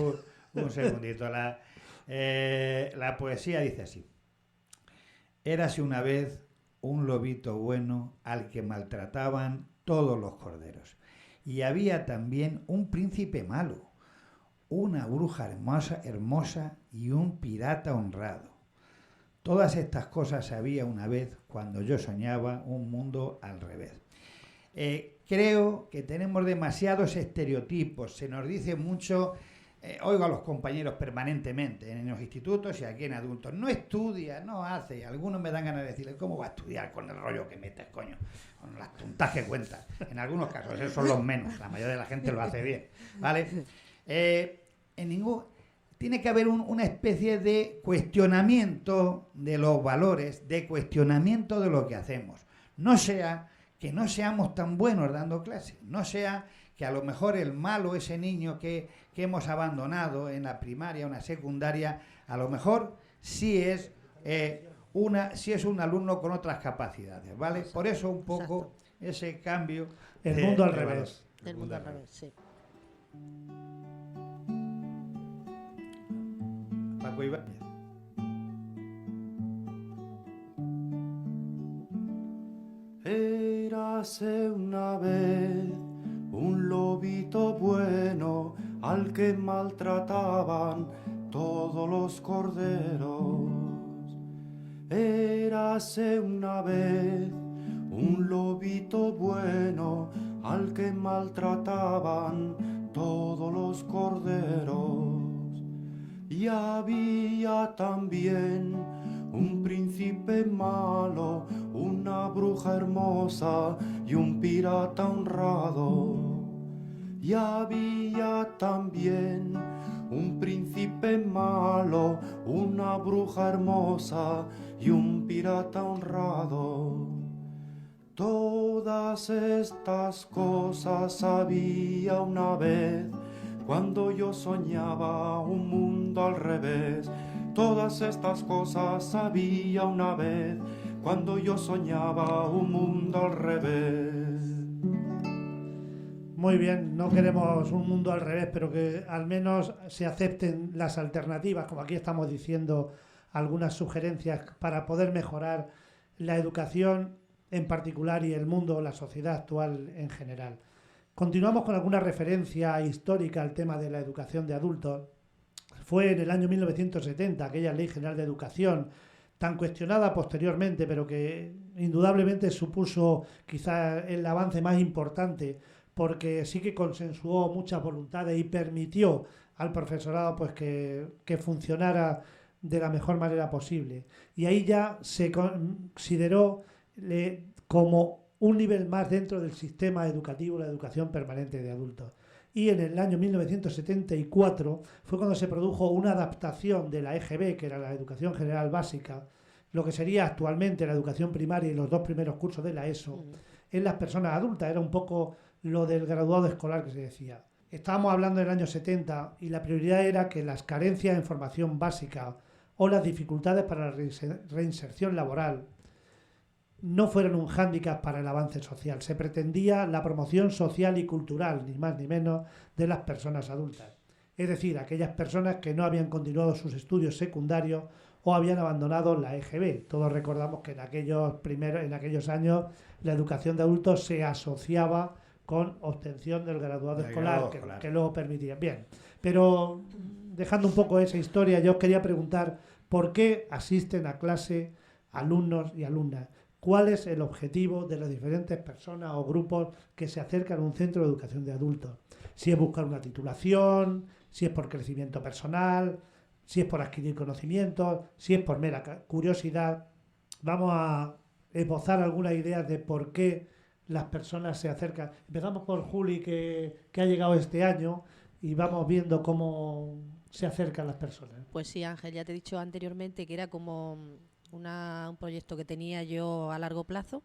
un segundito. La poesía dice así: érase una vez un lobito bueno al que maltrataban todos los corderos. Y había también un príncipe malo, una bruja hermosa y un pirata honrado. Todas estas cosas había una vez cuando yo soñaba un mundo al revés. Creo que tenemos demasiados estereotipos, se nos dice mucho, oigo a los compañeros permanentemente en los institutos y aquí en adultos, no estudia, no hace, y algunos me dan ganas de decirle, ¿cómo va a estudiar con el rollo que metes, coño? Con las tontas que cuentas. En algunos casos, esos son los menos, la mayoría de la gente lo hace bien, ¿vale? Tiene que haber una especie de cuestionamiento de los valores, de cuestionamiento de lo que hacemos. No sea que no seamos tan buenos dando clases, no sea que a lo mejor el malo, ese niño que hemos abandonado en la primaria o en la secundaria, a lo mejor sí es un alumno con otras capacidades, ¿vale? Por eso un poco ese cambio. El mundo al revés. El mundo al revés, sí. Paco Ibáñez. Érase una vez un lobito bueno al que maltrataban todos los corderos. Érase una vez un lobito bueno al que maltrataban todos los corderos. Y había también un príncipe malo, una bruja hermosa y un pirata honrado. Y había también un príncipe malo, una bruja hermosa y un pirata honrado. Todas estas cosas había una vez, cuando yo soñaba un mundo al revés. Todas estas cosas había una vez, cuando yo soñaba un mundo al revés. Muy bien, no queremos un mundo al revés, pero que al menos se acepten las alternativas, como aquí estamos diciendo algunas sugerencias para poder mejorar la educación en particular y el mundo, la sociedad actual en general. Continuamos con alguna referencia histórica al tema de la educación de adultos. Fue en el año 1970, aquella Ley General de Educación, tan cuestionada posteriormente, pero que indudablemente supuso quizá el avance más importante, porque sí que consensuó muchas voluntades y permitió al profesorado pues que funcionara de la mejor manera posible. Y ahí ya se consideró como un nivel más dentro del sistema educativo, la educación permanente de adultos. Y en el año 1974 fue cuando se produjo una adaptación de la EGB, que era la Educación General Básica, lo que sería actualmente la educación primaria y los 2 primeros cursos de la ESO, en las personas adultas. Era un poco lo del graduado escolar que se decía. Estábamos hablando del año 70 y la prioridad era que las carencias en formación básica o las dificultades para la reinserción laboral no fueron un hándicap para el avance social. Se pretendía la promoción social y cultural, ni más ni menos, de las personas adultas. Es decir, aquellas personas que no habían continuado sus estudios secundarios o habían abandonado la EGB. Todos recordamos que en aquellos años la educación de adultos se asociaba con obtención del graduado escolar, que luego permitía. Bien, pero dejando un poco esa historia, yo os quería preguntar por qué asisten a clase alumnos y alumnas. ¿Cuál es el objetivo de las diferentes personas o grupos que se acercan a un centro de educación de adultos? Si es buscar una titulación, si es por crecimiento personal, si es por adquirir conocimientos, si es por mera curiosidad. Vamos a esbozar algunas ideas de por qué las personas se acercan. Empezamos por Juli, que ha llegado este año, y vamos viendo cómo se acercan las personas. Pues sí, Ángel, ya te he dicho anteriormente que era como un proyecto que tenía yo a largo plazo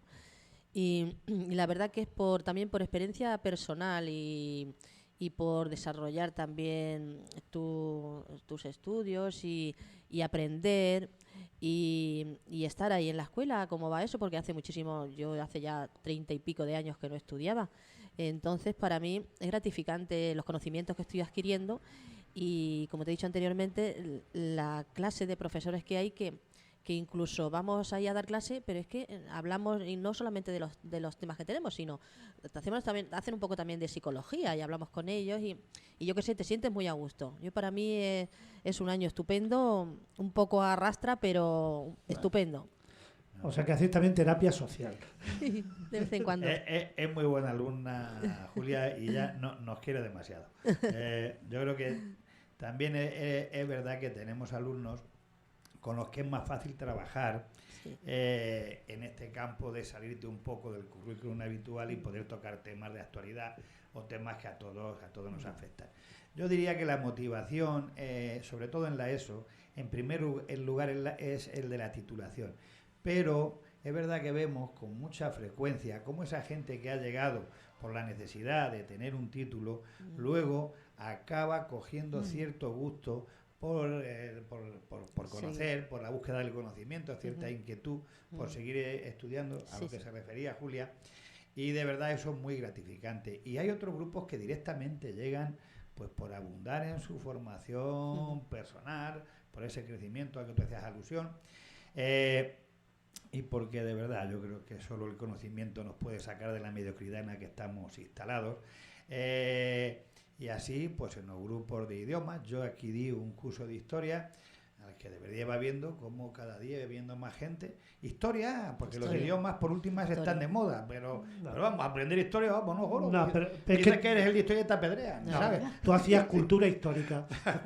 y la verdad que es también por experiencia personal y por desarrollar también tus estudios y aprender y estar ahí en la escuela, cómo va eso, porque yo hace ya 30 y pico de años que no estudiaba. Entonces, para mí es gratificante los conocimientos que estoy adquiriendo y, como te he dicho anteriormente, la clase de profesores que hay que incluso vamos ahí a dar clase, pero es que hablamos y no solamente de los temas que tenemos, sino hacen un poco también de psicología y hablamos con ellos y yo qué sé, te sientes muy a gusto. Para mí es un año estupendo, un poco arrastra, pero estupendo. O sea que hacéis también terapia social. De vez en cuando. Es muy buena alumna, Julia, y ya nos quiere demasiado. Yo creo que también es verdad que tenemos alumnos con los que es más fácil trabajar en este campo de salirte un poco del currículum habitual y poder tocar temas de actualidad o temas que a todos nos afectan. Yo diría que la motivación, sobre todo en la ESO, en primer lugar es el de la titulación. Pero es verdad que vemos con mucha frecuencia cómo esa gente que ha llegado por la necesidad de tener un título, luego acaba cogiendo cierto gusto por conocer, por la búsqueda del conocimiento, cierta inquietud por seguir estudiando, a lo que se refería Julia, y de verdad eso es muy gratificante. Y hay otros grupos que directamente llegan pues por abundar en su formación personal, por ese crecimiento al que tú hacías alusión, y porque de verdad yo creo que solo el conocimiento nos puede sacar de la mediocridad en la que estamos instalados. Y así, pues en los grupos de idiomas, yo aquí di un curso de historia, al que debería va viendo cómo cada día va viendo más gente. Historia, porque los idiomas por últimas están de moda, pero vamos, a aprender historia, vámonos, Goro. No, pero es dices que eres el de historia de Tapedrea, no, ¿sabes? tú hacías cultura histórica,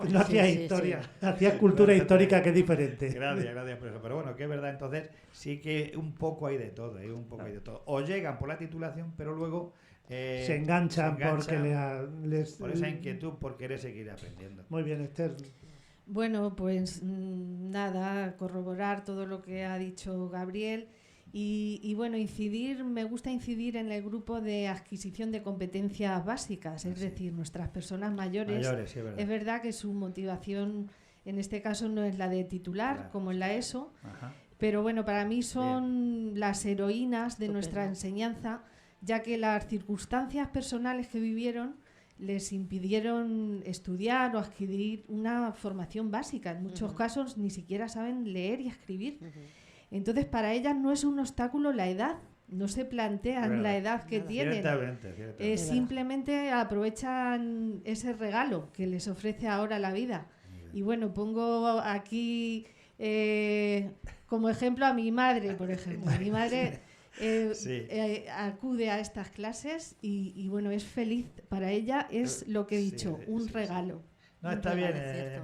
no hacías Sí, sí, historia, sí. hacías cultura histórica, que es diferente. Gracias por eso. Pero bueno, que es verdad, entonces sí que un poco hay de todo, hay un poco hay de todo. O llegan por la titulación, pero luego se enganchan porque les... por esa inquietud, por querer seguir aprendiendo. Muy bien, Esther. Bueno, pues nada, corroborar todo lo que ha dicho Gabriel y bueno, me gusta incidir en el grupo de adquisición de competencias básicas, es decir, nuestras personas mayores. Sí, es verdad que su motivación en este caso no es la de titular, como en la ESO, pero bueno, para mí son las heroínas de nuestra enseñanza, ya que las circunstancias personales que vivieron les impidieron estudiar o adquirir una formación básica. En muchos casos ni siquiera saben leer y escribir. Entonces, para ellas no es un obstáculo la edad. No se plantean la edad que tienen. Ciertamente. Simplemente aprovechan ese regalo que les ofrece ahora la vida. Y bueno, pongo aquí como ejemplo a mi madre, por ejemplo. Mi madre... acude a estas clases y bueno, es feliz. Para ella es lo que he dicho, un regalo. No, está bien,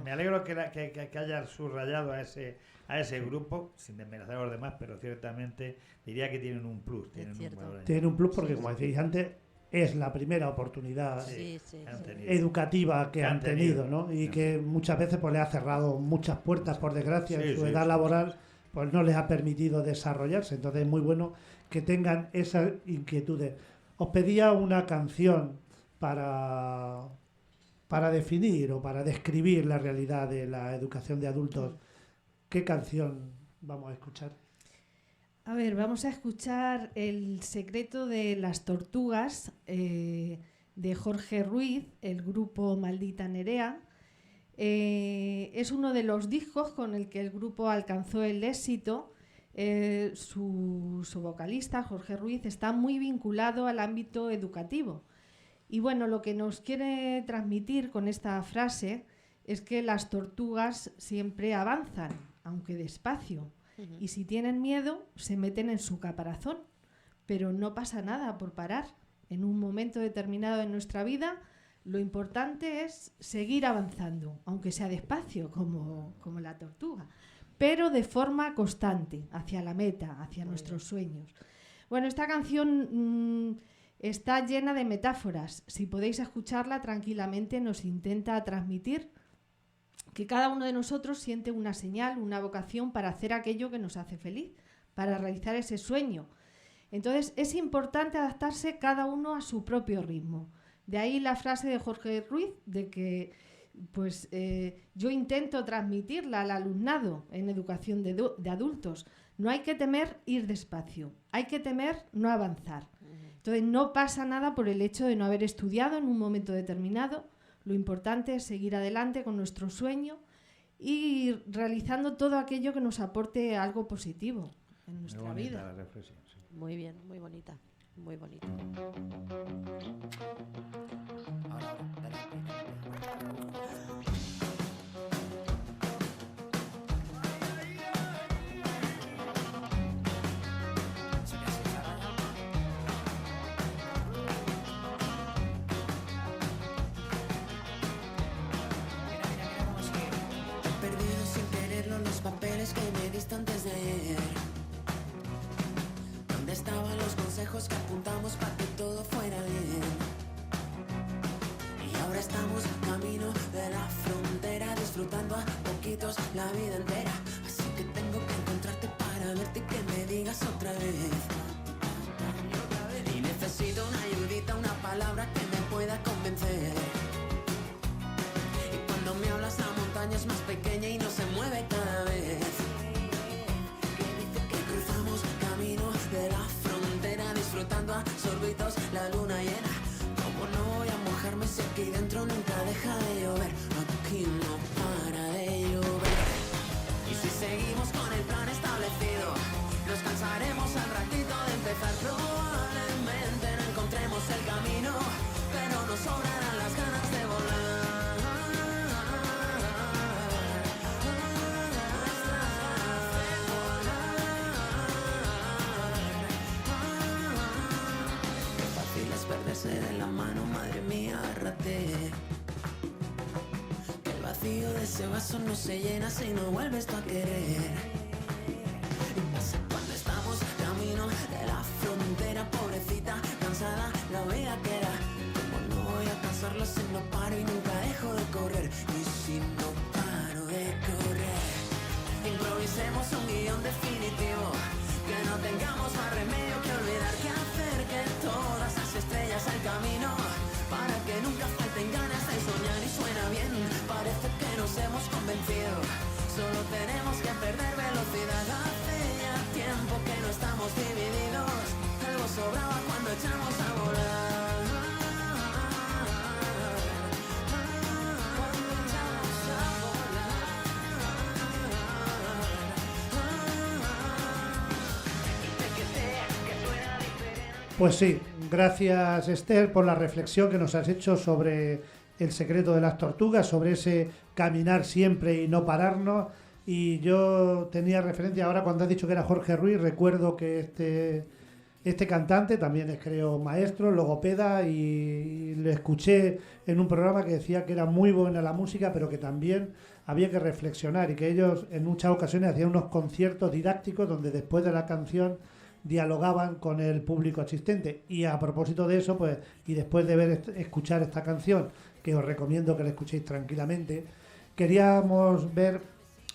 me alegro que hayas subrayado a ese grupo, sin desmerecer a los demás, pero ciertamente diría que tienen un plus. Tienen un plus porque, como decís antes, es la primera oportunidad educativa que han tenido, ¿no? Y que muchas veces pues le ha cerrado muchas puertas, por desgracia, en su edad laboral, pues no les ha permitido desarrollarse. Entonces es muy bueno que tengan esas inquietudes. Os pedía una canción para definir o para describir la realidad de la educación de adultos. ¿Qué canción vamos a escuchar? A ver, vamos a escuchar El secreto de las tortugas de Jorge Ruiz, el grupo Maldita Nerea. Es uno de los discos con el que el grupo alcanzó el éxito. Su vocalista, Jorge Ruiz, está muy vinculado al ámbito educativo. Y bueno, lo que nos quiere transmitir con esta frase es que las tortugas siempre avanzan, aunque despacio. Y si tienen miedo, se meten en su caparazón. Pero no pasa nada por parar. En un momento determinado de nuestra vida, lo importante es seguir avanzando, aunque sea despacio, como la tortuga, pero de forma constante, hacia la meta, hacia nuestros sueños. Bueno, esta canción está llena de metáforas. Si podéis escucharla tranquilamente, nos intenta transmitir que cada uno de nosotros siente una señal, una vocación para hacer aquello que nos hace feliz, para realizar ese sueño. Entonces, es importante adaptarse cada uno a su propio ritmo. De ahí la frase de Jorge Ruiz, de que yo intento transmitirla al alumnado en educación de adultos. No hay que temer ir despacio, hay que temer no avanzar. Entonces no pasa nada por el hecho de no haber estudiado en un momento determinado. Lo importante es seguir adelante con nuestro sueño y realizando todo aquello que nos aporte algo positivo en nuestra vida. La reflexión, sí. Muy bien, muy bonita, muy bonita. Papeles que me diste antes de ayer. ¿Dónde estaban los consejos que apuntamos para que todo fuera bien? Y ahora estamos camino de la frontera, disfrutando a poquitos la vida entera. Así que tengo que encontrarte para verte y que me digas otra vez. Y necesito una ayudita, una palabra que me pueda convencer. Y cuando me hablas la montaña es más pequeña y no se mueve cada vez. Que cruzamos camino de la frontera, disfrutando a sorbitos la luna llena. Como no voy a mojarme si aquí dentro nunca deja de llover? Aquí no para de llover. vaso no se llena si no vuelves tú a querer. Y pasa cuando estamos camino de la frontera, pobrecita, cansada, la vida que era. Como no voy a cansarla si no paro y nunca dejo de correr. Y si no paro de correr, improvisemos un guión definitivo, que no tengamos más remedio que olvidar que hacer que todas las estrellas al camino, para que nunca falten ganas de soñar. Y suena bien, parece que nos hemos convencido, solo tenemos que perder velocidad. Hace ya tiempo que no estamos divididos, algo sobraba cuando echamos a volar. Cuando echamos a volar. Pues sí, gracias Esther por la reflexión que nos has hecho sobre el secreto de las tortugas, sobre ese caminar siempre y no pararnos. Y yo tenía referencia ahora cuando has dicho que era Jorge Ruiz, recuerdo que este cantante también es, creo, maestro, logopeda, y le escuché en un programa que decía que era muy buena la música, pero que también había que reflexionar, y que ellos en muchas ocasiones hacían unos conciertos didácticos donde después de la canción dialogaban con el público asistente. Y a propósito de eso, pues, y después de escuchar esta canción, que os recomiendo que la escuchéis tranquilamente, queríamos ver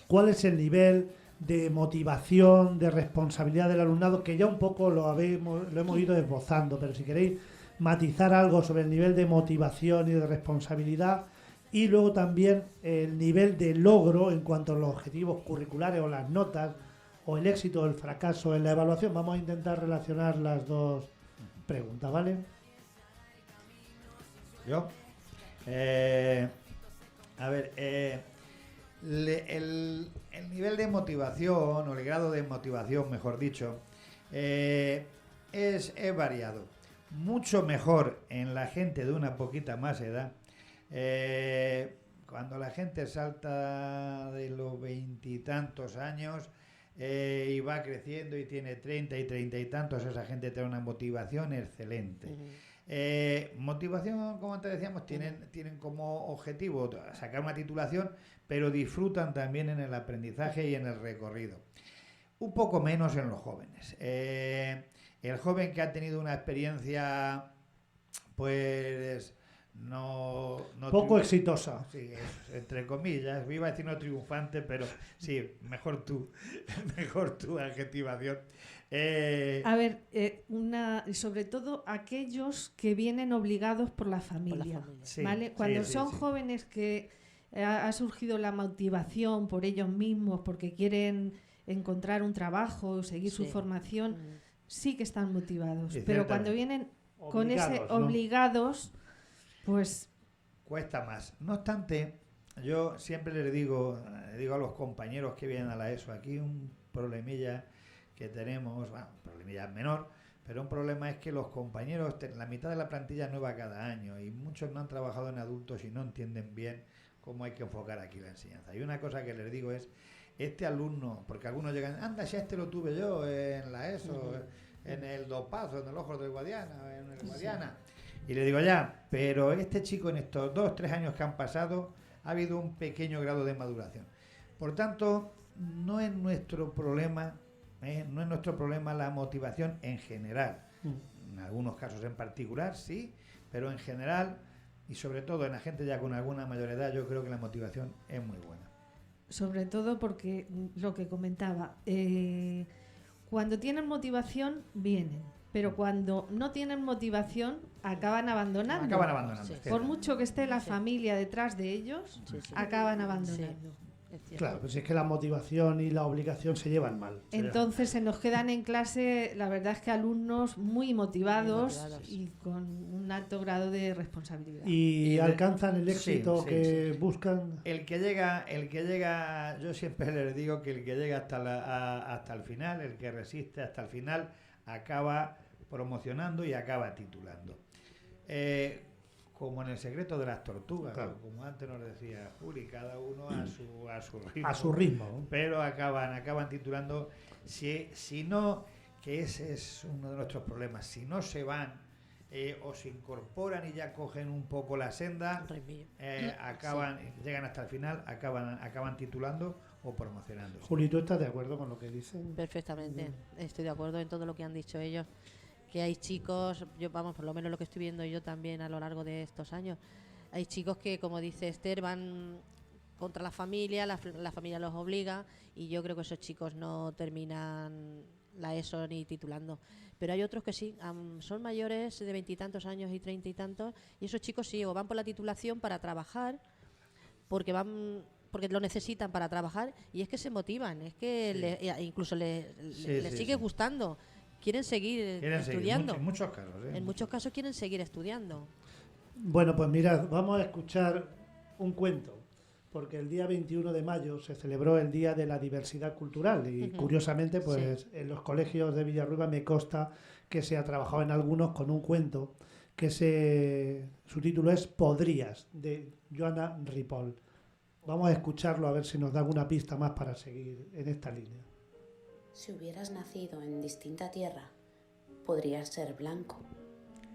cuál es el nivel de motivación, de responsabilidad del alumnado, que ya un poco lo hemos ido esbozando, pero si queréis matizar algo sobre el nivel de motivación y de responsabilidad, y luego también el nivel de logro en cuanto a los objetivos curriculares o las notas, o el éxito o el fracaso en la evaluación. Vamos a intentar relacionar las dos preguntas, ¿vale? ¿Yo? A ver, el nivel de motivación, o el grado de motivación, mejor dicho, es variado. Mucho mejor en la gente de una poquita más edad. Cuando la gente salta de los 20 y tantos años y va creciendo y tiene 30 y 30 y tantos, esa gente tiene una motivación excelente. Motivación, como antes decíamos, tienen como objetivo sacar una titulación, pero disfrutan también en el aprendizaje y en el recorrido. Un poco menos en los jóvenes. El joven que ha tenido una experiencia, pues, poco exitosa. Sí, entre comillas, iba a decir no triunfante, pero sí, mejor tú adjetivación. A ver, sobre todo aquellos que vienen obligados por la familia, Sí, ¿vale? Cuando son jóvenes que ha surgido la motivación por ellos mismos, porque quieren encontrar un trabajo, seguir su formación, sí que están motivados. Pero cuando vienen con ese obligados, pues cuesta más. No obstante, yo siempre les digo a los compañeros que vienen a la ESO, aquí un problemilla que tenemos, bueno, un problemilla menor, pero un problema es que los compañeros, la mitad de la plantilla es nueva cada año, y muchos no han trabajado en adultos y no entienden bien cómo hay que enfocar aquí la enseñanza. Y una cosa que les digo es, este alumno, porque algunos llegan, anda, si este lo tuve yo en la ESO, en el Dos Pazos, en el Ojos del Guadiana, en el Guadiana. Y le digo, ya, pero este chico en estos 2-3 años que han pasado ha habido un pequeño grado de maduración. Por tanto, no es nuestro problema la motivación en general. En algunos casos en particular, sí, pero en general, y sobre todo en la gente ya con alguna mayor edad, yo creo que la motivación es muy buena. Sobre todo porque, lo que comentaba, cuando tienen motivación, vienen. Pero cuando no tienen motivación, acaban abandonando. Sí. Por mucho que esté la familia detrás de ellos, acaban abandonando. Claro, pues es que la motivación y la obligación se llevan mal. Entonces se nos quedan en clase, la verdad es que alumnos muy motivados y con un alto grado de responsabilidad. Y alcanzan el éxito que buscan. El que llega, yo siempre les digo que el que llega hasta el final, el que resiste hasta el final, acaba promocionando y acaba titulando. Como en el secreto de las tortugas, claro. Como antes nos decía Juli, cada uno a su ritmo. A su ritmo. Pero acaban titulando, si no, que ese es uno de nuestros problemas, si no se van o se incorporan y ya cogen un poco la senda, llegan hasta el final, acaban titulando o promocionando. Juli, ¿tú estás de acuerdo con lo que dicen? Perfectamente, estoy de acuerdo en todo lo que han dicho ellos. Que hay chicos, por lo menos lo que estoy viendo yo también a lo largo de estos años, hay chicos que, como dice Esther, van contra la familia los obliga, y yo creo que esos chicos no terminan la ESO ni titulando. Pero hay otros que sí, son mayores de 20 y tantos años y 30 y tantos, y esos chicos sí, o van por la titulación para trabajar, porque lo necesitan para trabajar, y es que se motivan, es que incluso les sigue gustando, quieren seguir estudiando. En muchos casos. En muchos casos quieren seguir estudiando. Bueno, pues mirad, vamos a escuchar un cuento, porque el día 21 de mayo se celebró el Día de la Diversidad Cultural y curiosamente pues en los colegios de Villarruba me consta que se ha trabajado en algunos con un cuento que su título es Podrías, de Joana Ripoll. Vamos a escucharlo a ver si nos da alguna pista más para seguir en esta línea. Si hubieras nacido en distinta tierra, podrías ser blanco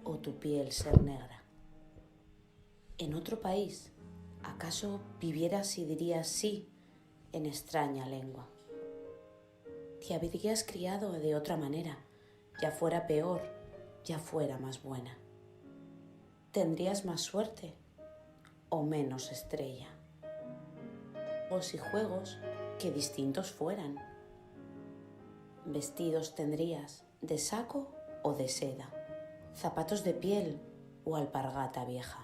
o tu piel ser negra. En otro país, ¿acaso vivieras y dirías sí en extraña lengua? Te habrías criado de otra manera, ya fuera peor, ya fuera más buena. ¿Tendrías más suerte o menos estrella? Y juegos que distintos fueran. Vestidos tendrías de saco o de seda, zapatos de piel o alpargata vieja.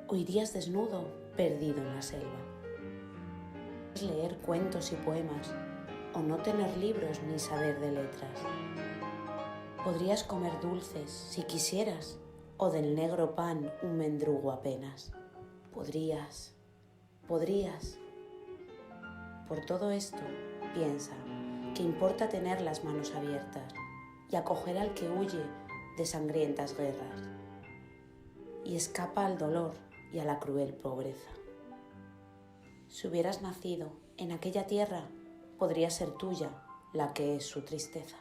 O irías desnudo, perdido en la selva. Leer cuentos y poemas, o no tener libros ni saber de letras. Podrías comer dulces si quisieras, o del negro pan un mendrugo apenas. Podrías. Por todo esto, piensa que importa tener las manos abiertas y acoger al que huye de sangrientas guerras y escapa al dolor y a la cruel pobreza. Si hubieras nacido en aquella tierra, podría ser tuya la que es su tristeza.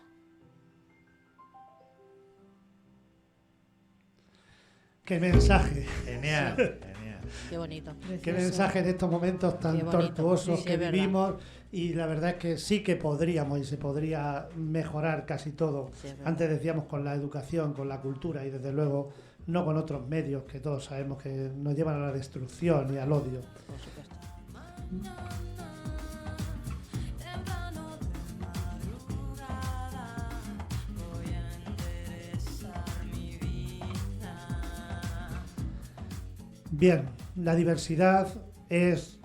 ¡Qué mensaje! Genial. Qué bonito. Qué mensaje en estos momentos tan tortuosos que vivimos, y la verdad es que sí que podríamos y se podría mejorar casi todo. Antes decíamos con la educación, con la cultura y desde luego no con otros medios que todos sabemos que nos llevan a la destrucción y al odio. Por supuesto. Bien, la diversidad es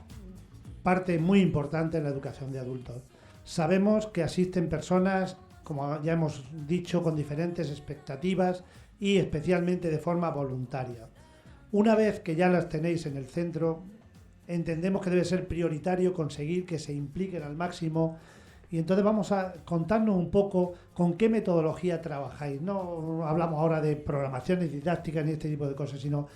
parte muy importante en la educación de adultos. Sabemos que asisten personas, como ya hemos dicho, con diferentes expectativas y especialmente de forma voluntaria. Una vez que ya las tenéis en el centro, entendemos que debe ser prioritario conseguir que se impliquen al máximo, y entonces vamos a contarnos un poco con qué metodología trabajáis. No hablamos ahora de programaciones didácticas ni este tipo de cosas, sino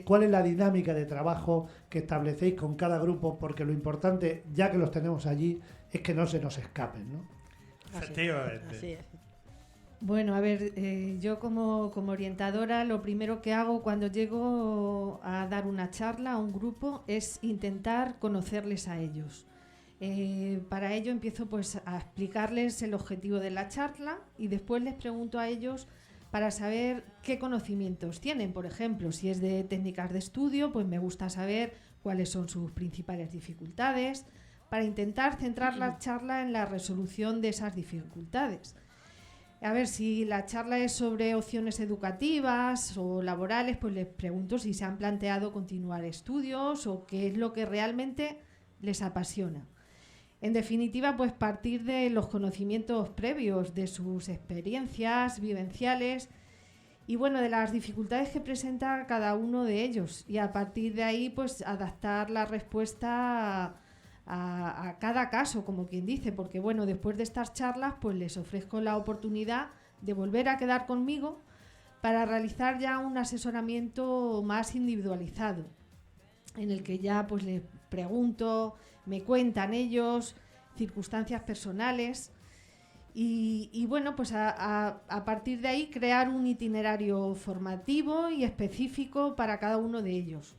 cuál es la dinámica de trabajo que establecéis con cada grupo, porque lo importante, ya que los tenemos allí, es que no se nos escapen, ¿no? Efectivamente. Así es. Bueno, a ver, yo como orientadora, lo primero que hago cuando llego a dar una charla a un grupo es intentar conocerles a ellos. Para ello empiezo pues a explicarles el objetivo de la charla y después les pregunto a ellos para saber qué conocimientos tienen. Por ejemplo, si es de técnicas de estudio, pues me gusta saber cuáles son sus principales dificultades, para intentar centrar la charla en la resolución de esas dificultades. A ver, si la charla es sobre opciones educativas o laborales, pues les pregunto si se han planteado continuar estudios o qué es lo que realmente les apasiona. En definitiva, pues partir de los conocimientos previos, de sus experiencias vivenciales y bueno, de las dificultades que presenta cada uno de ellos, y a partir de ahí pues adaptar la respuesta a cada caso, como quien dice, porque bueno, después de estas charlas pues les ofrezco la oportunidad de volver a quedar conmigo para realizar ya un asesoramiento más individualizado, en el que ya pues les pregunto, me cuentan ellos circunstancias personales Y bueno, pues a partir de ahí crear un itinerario formativo y específico para cada uno de ellos.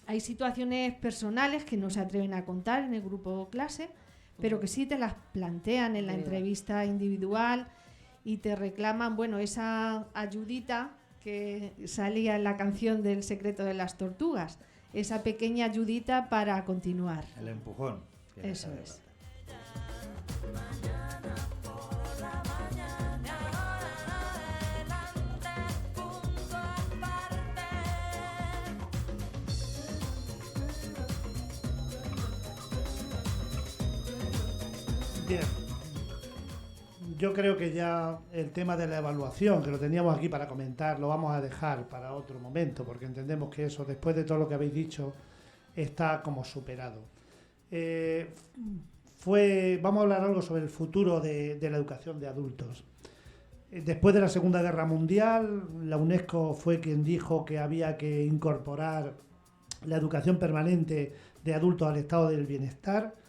Hay situaciones personales que no se atreven a contar en el grupo clase, pero que sí te las plantean en la entrevista individual y te reclaman, bueno, esa ayudita que salía en la canción del secreto de las tortugas, esa pequeña ayudita para continuar. El empujón. Eso es. Bien. Yo creo que ya el tema de la evaluación, que lo teníamos aquí para comentar, lo vamos a dejar para otro momento, porque entendemos que eso, después de todo lo que habéis dicho, está como superado. Vamos a hablar algo sobre el futuro de la educación de adultos. Después de la Segunda Guerra Mundial, la UNESCO fue quien dijo que había que incorporar la educación permanente de adultos al estado del bienestar.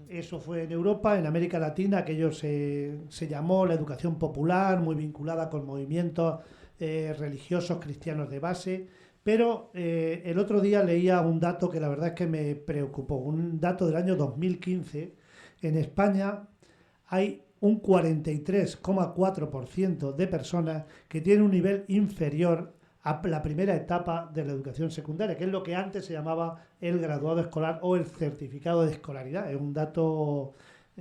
Eso fue en Europa. En América Latina aquello se llamó la educación popular, muy vinculada con movimientos religiosos cristianos de base. Pero el otro día leía un dato que la verdad es que me preocupó. Un dato del año 2015. En España hay un 43,4% de personas que tienen un nivel inferior a la primera etapa de la educación secundaria, que es lo que antes se llamaba el graduado escolar o el certificado de escolaridad. Es un dato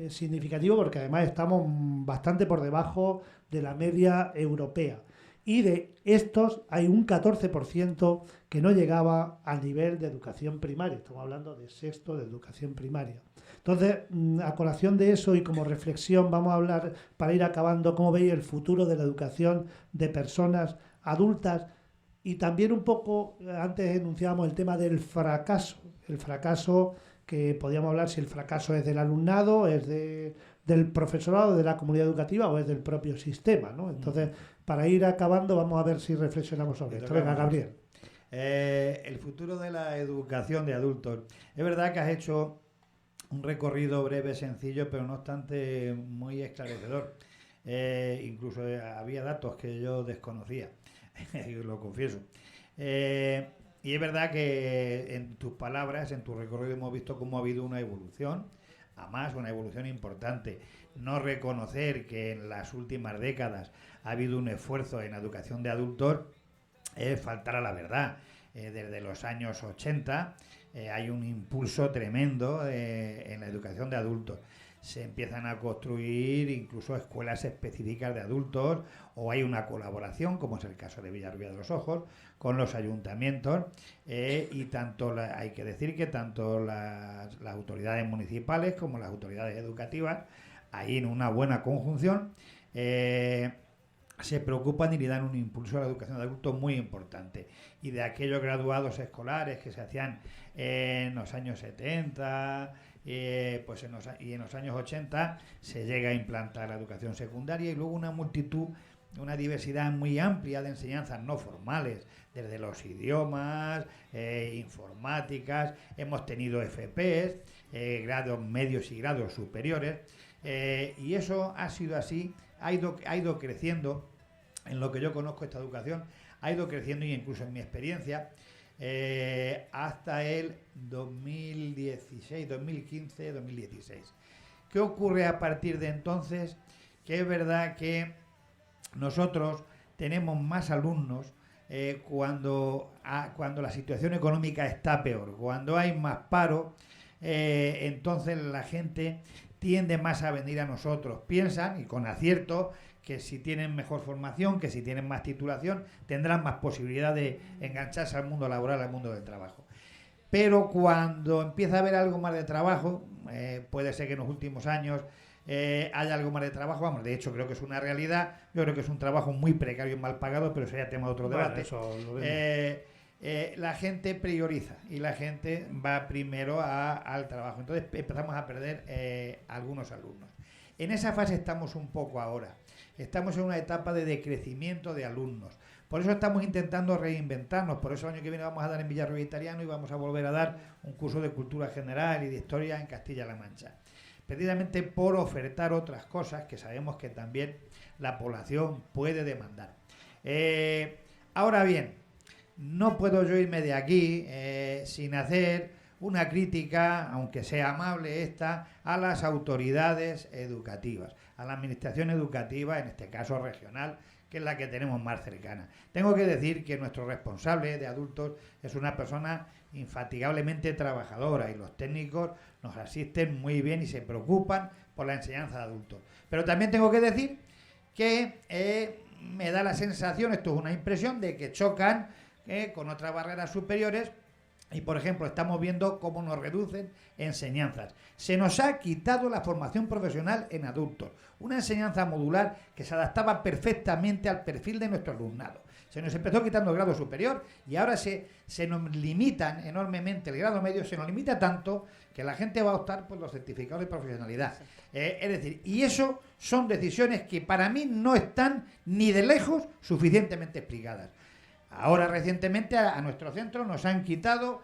significativo porque además estamos bastante por debajo de la media europea. Y de estos hay un 14% que no llegaba al nivel de educación primaria. Estamos hablando de sexto de educación primaria. Entonces, a colación de eso y como reflexión, vamos a hablar, para ir acabando, cómo veis el futuro de la educación de personas adultas. Y también un poco, antes enunciábamos el tema del fracaso. El fracaso, que podríamos hablar si el fracaso es del alumnado, es del profesorado, de la comunidad educativa o es del propio sistema, ¿no? Entonces, para ir acabando, vamos a ver si reflexionamos sobre esto. Venga, Gabriel. El futuro de la educación de adultos. Es verdad que has hecho un recorrido breve, sencillo, pero no obstante muy esclarecedor. Incluso había datos que yo desconocía. Lo confieso. Y es verdad que en tus palabras, en tu recorrido, hemos visto cómo ha habido una evolución, además una evolución importante. No reconocer que en las últimas décadas ha habido un esfuerzo en la educación de adultos es faltar a la verdad. Desde los años 80 hay un impulso tremendo en la educación de adultos. Se empiezan a construir incluso escuelas específicas de adultos o hay una colaboración, como es el caso de Villarrubia de los Ojos, con los ayuntamientos y hay que decir que tanto las autoridades municipales como las autoridades educativas, ahí en una buena conjunción, se preocupan y le dan un impulso a la educación de adultos muy importante. Y de aquellos graduados escolares que se hacían en los años 70... pues en los años 80 se llega a implantar la educación secundaria y luego una diversidad muy amplia de enseñanzas no formales, desde los idiomas, informáticas, hemos tenido FPs, grados medios y grados superiores, y eso ha sido así, ha ido creciendo. En lo que yo conozco esta educación, ha ido creciendo y incluso en mi experiencia, hasta el 2016, 2015, 2016. ¿Qué ocurre a partir de entonces? Que es verdad que nosotros tenemos más alumnos cuando la situación económica está peor, cuando hay más paro, entonces la gente tiende más a venir a nosotros. Piensan, y con acierto, que si tienen mejor formación, que si tienen más titulación, tendrán más posibilidad de engancharse al mundo laboral, al mundo del trabajo. Pero cuando empieza a haber algo más de trabajo, puede ser que en los últimos años haya algo más de trabajo, vamos, de hecho creo que es una realidad, yo creo que es un trabajo muy precario y mal pagado, pero sería tema de otro debate. Eso lo vemos. La gente prioriza y la gente va primero al trabajo, entonces empezamos a perder algunos alumnos. En esa fase estamos un poco ahora. Estamos en una etapa de decrecimiento de alumnos. Por eso estamos intentando reinventarnos. Por eso el año que viene vamos a dar en Villarrubia Italiano y vamos a volver a dar un curso de cultura general y de historia en Castilla-La Mancha. precisamente por ofertar otras cosas que sabemos que también la población puede demandar. Ahora bien, no puedo yo irme de aquí sin hacer una crítica, aunque sea amable esta, a las autoridades educativas, a la administración educativa, en este caso regional, que es la que tenemos más cercana. Tengo que decir que nuestro responsable de adultos es una persona infatigablemente trabajadora y los técnicos nos asisten muy bien y se preocupan por la enseñanza de adultos. Pero también tengo que decir que me da la sensación, esto es una impresión, de que chocan con otras barreras superiores. Y, por ejemplo, estamos viendo cómo nos reducen enseñanzas. Se nos ha quitado la formación profesional en adultos, una enseñanza modular que se adaptaba perfectamente al perfil de nuestro alumnado. Se nos empezó quitando el grado superior y ahora se nos limitan enormemente el grado medio, se nos limita tanto que la gente va a optar por los certificados de profesionalidad. Es decir, y eso son decisiones que para mí no están ni de lejos suficientemente explicadas. Ahora recientemente a nuestro centro nos han quitado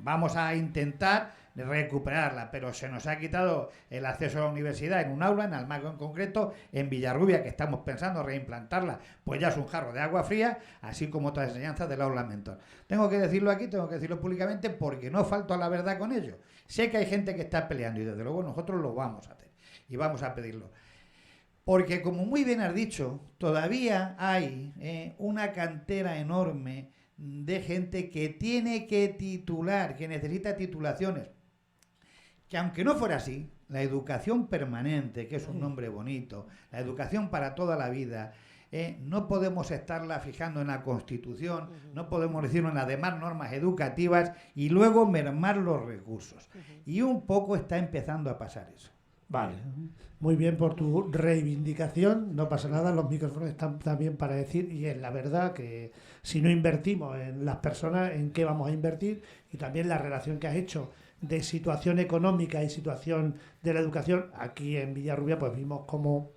vamos a intentar recuperarla, pero se nos ha quitado el acceso a la universidad en un aula, en Almagro en concreto, en Villarrubia, que estamos pensando reimplantarla, pues ya es un jarro de agua fría, así como otras enseñanzas del aula mentor. Tengo que decirlo aquí, tengo que decirlo públicamente, porque no falto a la verdad con ello. Sé que hay gente que está peleando y desde luego nosotros lo vamos a hacer y vamos a pedirlo. Porque, como muy bien has dicho, todavía hay una cantera enorme de gente que tiene que titular, que necesita titulaciones. Que aunque no fuera así, la educación permanente, que es un nombre bonito, la educación para toda la vida, no podemos estarla fijando en la Constitución, no podemos decirlo en las demás normas educativas y luego mermar los recursos. Y un poco está empezando a pasar eso. Vale, muy bien por tu reivindicación, no pasa nada, los micrófonos están también para decir, y es la verdad que si no invertimos en las personas, ¿en qué vamos a invertir? Y también la relación que has hecho de situación económica y situación de la educación, aquí en Villarrubia pues vimos como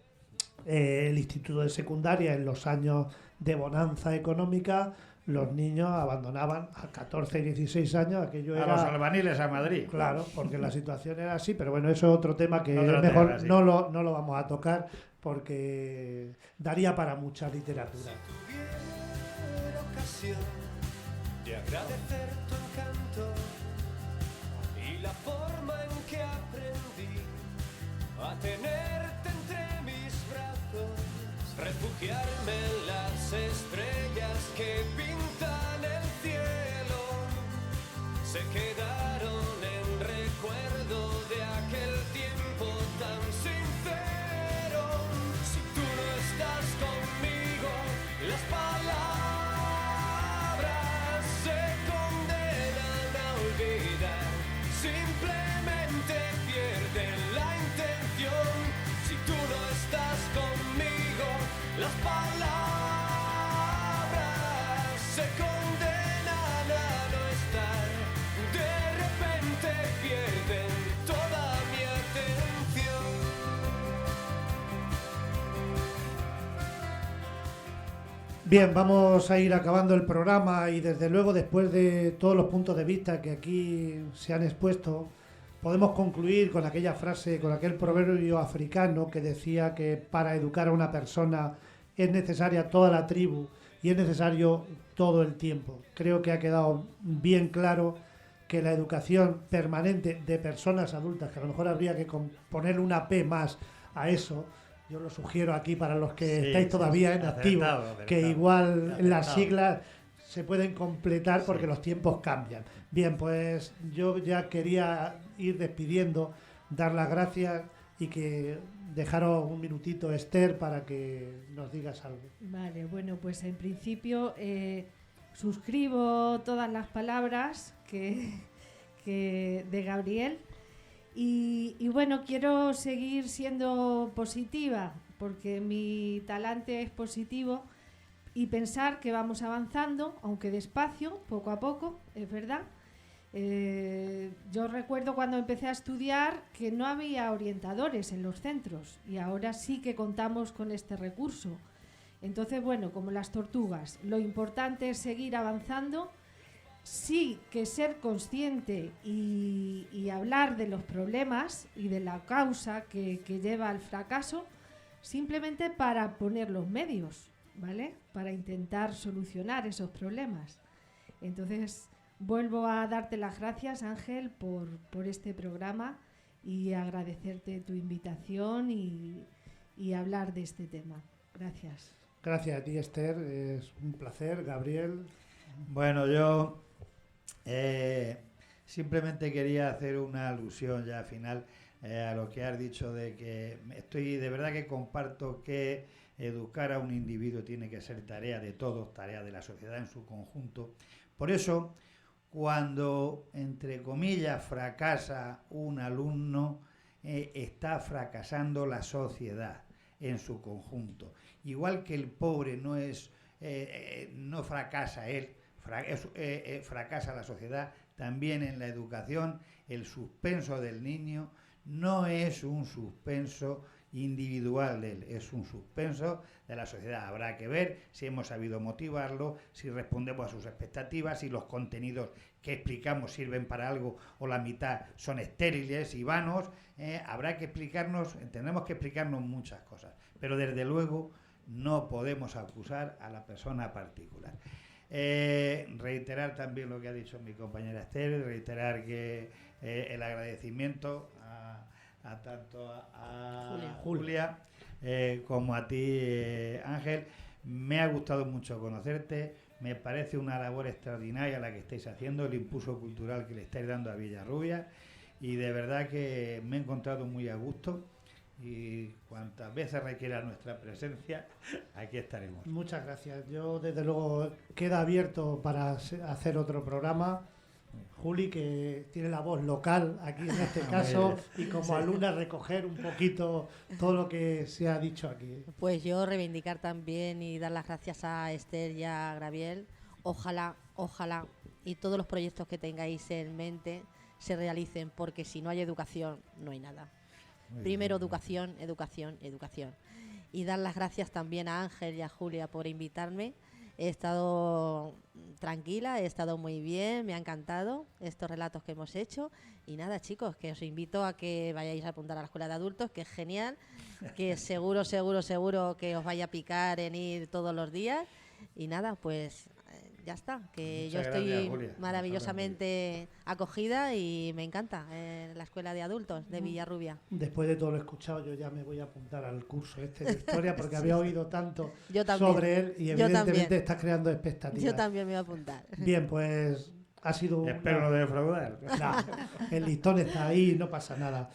el instituto de secundaria en los años de bonanza económica, los niños abandonaban a 14 y 16 años, aquello era... A los albaniles a Madrid. Claro, porque la situación era así, pero bueno, eso es otro tema que mejor no lo vamos a tocar porque daría para mucha literatura. Si tuviera ocasión de agradecer tu encanto y la forma en que aprendí a tenerte entre mis brazos, refugiarme en las estrellas que pintan el cielo, se quedaron en recuerdo de aquel tiempo tan sincero. Si tú no estás conmigo, las palabras se condenan a olvidar, simplemente pierden la intención. Si tú no estás conmigo, las palabras se condenan a no estar, de repente pierden toda mi atención. Bien, vamos a ir acabando el programa y desde luego después de todos los puntos de vista que aquí se han expuesto, podemos concluir con aquella frase, con aquel proverbio africano que decía que para educar a una persona es necesaria toda la tribu y es necesario todo el tiempo. Creo que ha quedado bien claro que la educación permanente de personas adultas, que a lo mejor habría que ponerle una P más a eso, yo lo sugiero aquí para los que estáis todavía en activo, que igual las siglas se pueden completar porque los tiempos cambian. Bien, pues yo ya quería ir despidiendo, dar las gracias y que dejaros un minutito, Esther, para que nos digas algo. Vale, bueno, pues en principio suscribo todas las palabras que de Gabriel y bueno, quiero seguir siendo positiva porque mi talante es positivo y pensar que vamos avanzando, aunque despacio, poco a poco, es verdad. Yo recuerdo cuando empecé a estudiar que no había orientadores en los centros y ahora sí que contamos con este recurso. Entonces, bueno, como las tortugas, lo importante es seguir avanzando sí que ser consciente y hablar de los problemas y de la causa que lleva al fracaso, simplemente para poner los medios, ¿vale? Para intentar solucionar esos problemas. Entonces, vuelvo a darte las gracias, Ángel, por este programa y agradecerte tu invitación y hablar de este tema. Gracias. Gracias a ti, Esther. Es un placer. Gabriel. Bueno, yo simplemente quería hacer una alusión ya final a lo que has dicho, de que de verdad que comparto que educar a un individuo tiene que ser tarea de todos, tarea de la sociedad en su conjunto. Por eso, cuando, entre comillas, fracasa un alumno, está fracasando la sociedad en su conjunto. Igual que el pobre no fracasa él, fracasa la sociedad, también en la educación el suspenso del niño no es un suspenso individual de él, es un suspenso de la sociedad. Habrá que ver si hemos sabido motivarlo, si respondemos a sus expectativas, si los contenidos que explicamos sirven para algo o la mitad son estériles y vanos. Habrá que tendremos que explicarnos muchas cosas, pero desde luego no podemos acusar a la persona particular. Reiterar también lo que ha dicho mi compañera Esther, reiterar que el agradecimiento tanto a Julia como a ti, Ángel. Me ha gustado mucho conocerte, me parece una labor extraordinaria la que estáis haciendo, el impulso cultural que le estáis dando a Villarrubia, y de verdad que me he encontrado muy a gusto, y cuantas veces requiera nuestra presencia, aquí estaremos. Muchas gracias. Yo, desde luego, queda abierto para hacer otro programa. Juli, que tiene la voz local aquí en este caso, y como alumna recoger un poquito todo lo que se ha dicho aquí. Pues yo reivindicar también y dar las gracias a Esther y a Gabriel. Ojalá y todos los proyectos que tengáis en mente se realicen, porque si no hay educación, no hay nada. Primero educación. Y dar las gracias también a Ángel y a Julia por invitarme. He estado tranquila, he estado muy bien, me ha encantado estos relatos que hemos hecho. Y nada, chicos, que os invito a que vayáis a apuntar a la escuela de adultos, que es genial, que seguro que os vaya a picar en ir todos los días. Y nada, pues ya está, que Muchas yo estoy gracias, Julia. maravillosamente acogida y me encanta la escuela de adultos de Villarrubia. Después de todo lo escuchado, yo ya me voy a apuntar al curso de historia, porque había oído tanto Yo también. sobre él, y evidentemente estás creando expectativas. Yo también me voy a apuntar. Bien, pues ha sido... Espero no defraudar. El listón está ahí, no pasa nada.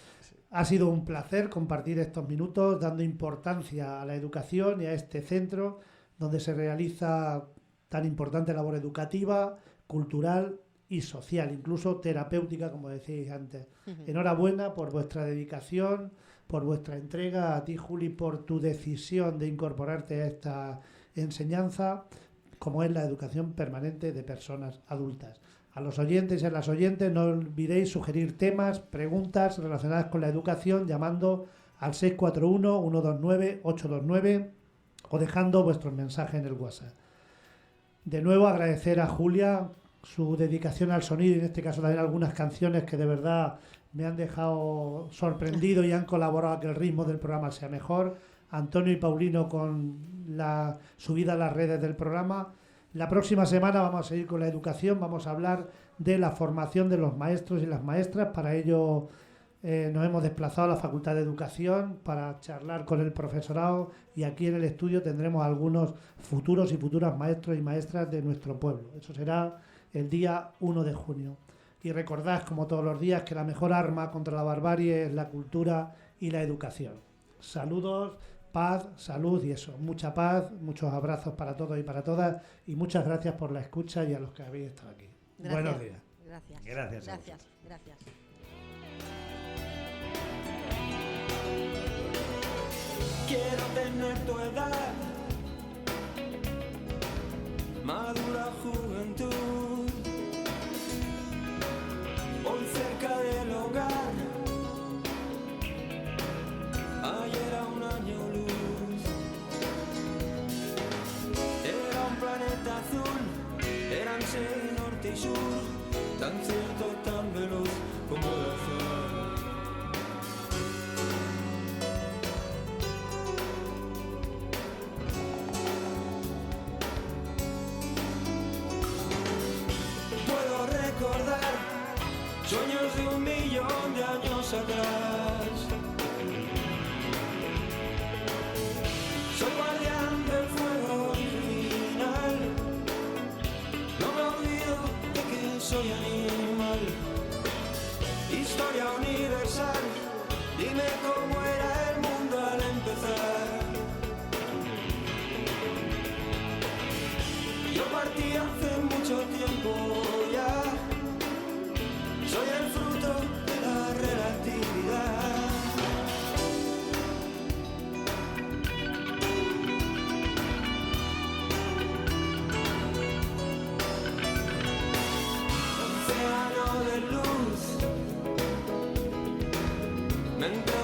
Ha sido un placer compartir estos minutos dando importancia a la educación y a este centro donde se realiza tan importante labor educativa, cultural y social, incluso terapéutica, como decíais antes. Enhorabuena por vuestra dedicación, por vuestra entrega, a ti, Juli, por tu decisión de incorporarte a esta enseñanza, como es la educación permanente de personas adultas. A los oyentes y a las oyentes, no olvidéis sugerir temas, preguntas relacionadas con la educación llamando al 641-129-829 o dejando vuestros mensajes en el WhatsApp. De nuevo, agradecer a Julia su dedicación al sonido, y en este caso también algunas canciones que de verdad me han dejado sorprendido y han colaborado a que el ritmo del programa sea mejor. Antonio y Paulino con la subida a las redes del programa. La próxima semana vamos a seguir con la educación, vamos a hablar de la formación de los maestros y las maestras. Para ello nos hemos desplazado a la Facultad de Educación para charlar con el profesorado, y aquí en el estudio tendremos algunos futuros y futuras maestros y maestras de nuestro pueblo. Eso será el día 1 de junio. Y recordad, como todos los días, que la mejor arma contra la barbarie es la cultura y la educación. Saludos, paz, salud y eso. Mucha paz, muchos abrazos para todos y para todas, y muchas gracias por la escucha y a los que habéis estado aquí. Gracias. Buenos días. Gracias. Quiero tener tu edad, madura juventud, hoy cerca del hogar, ayer a un año luz, era un planeta azul, eran 6 norte y sur, tan cierto, tan veloz como el azar. Puedo recordar sueños de 1.000.000 de años atrás. Soy guardián del fuego original. No me olvido de que soy animal. Historia universal. Dime cómo era el mundo al empezar. Yo partí hace mucho tiempo ya. Soy el fruto de la relatividad. Océano de luz, me entró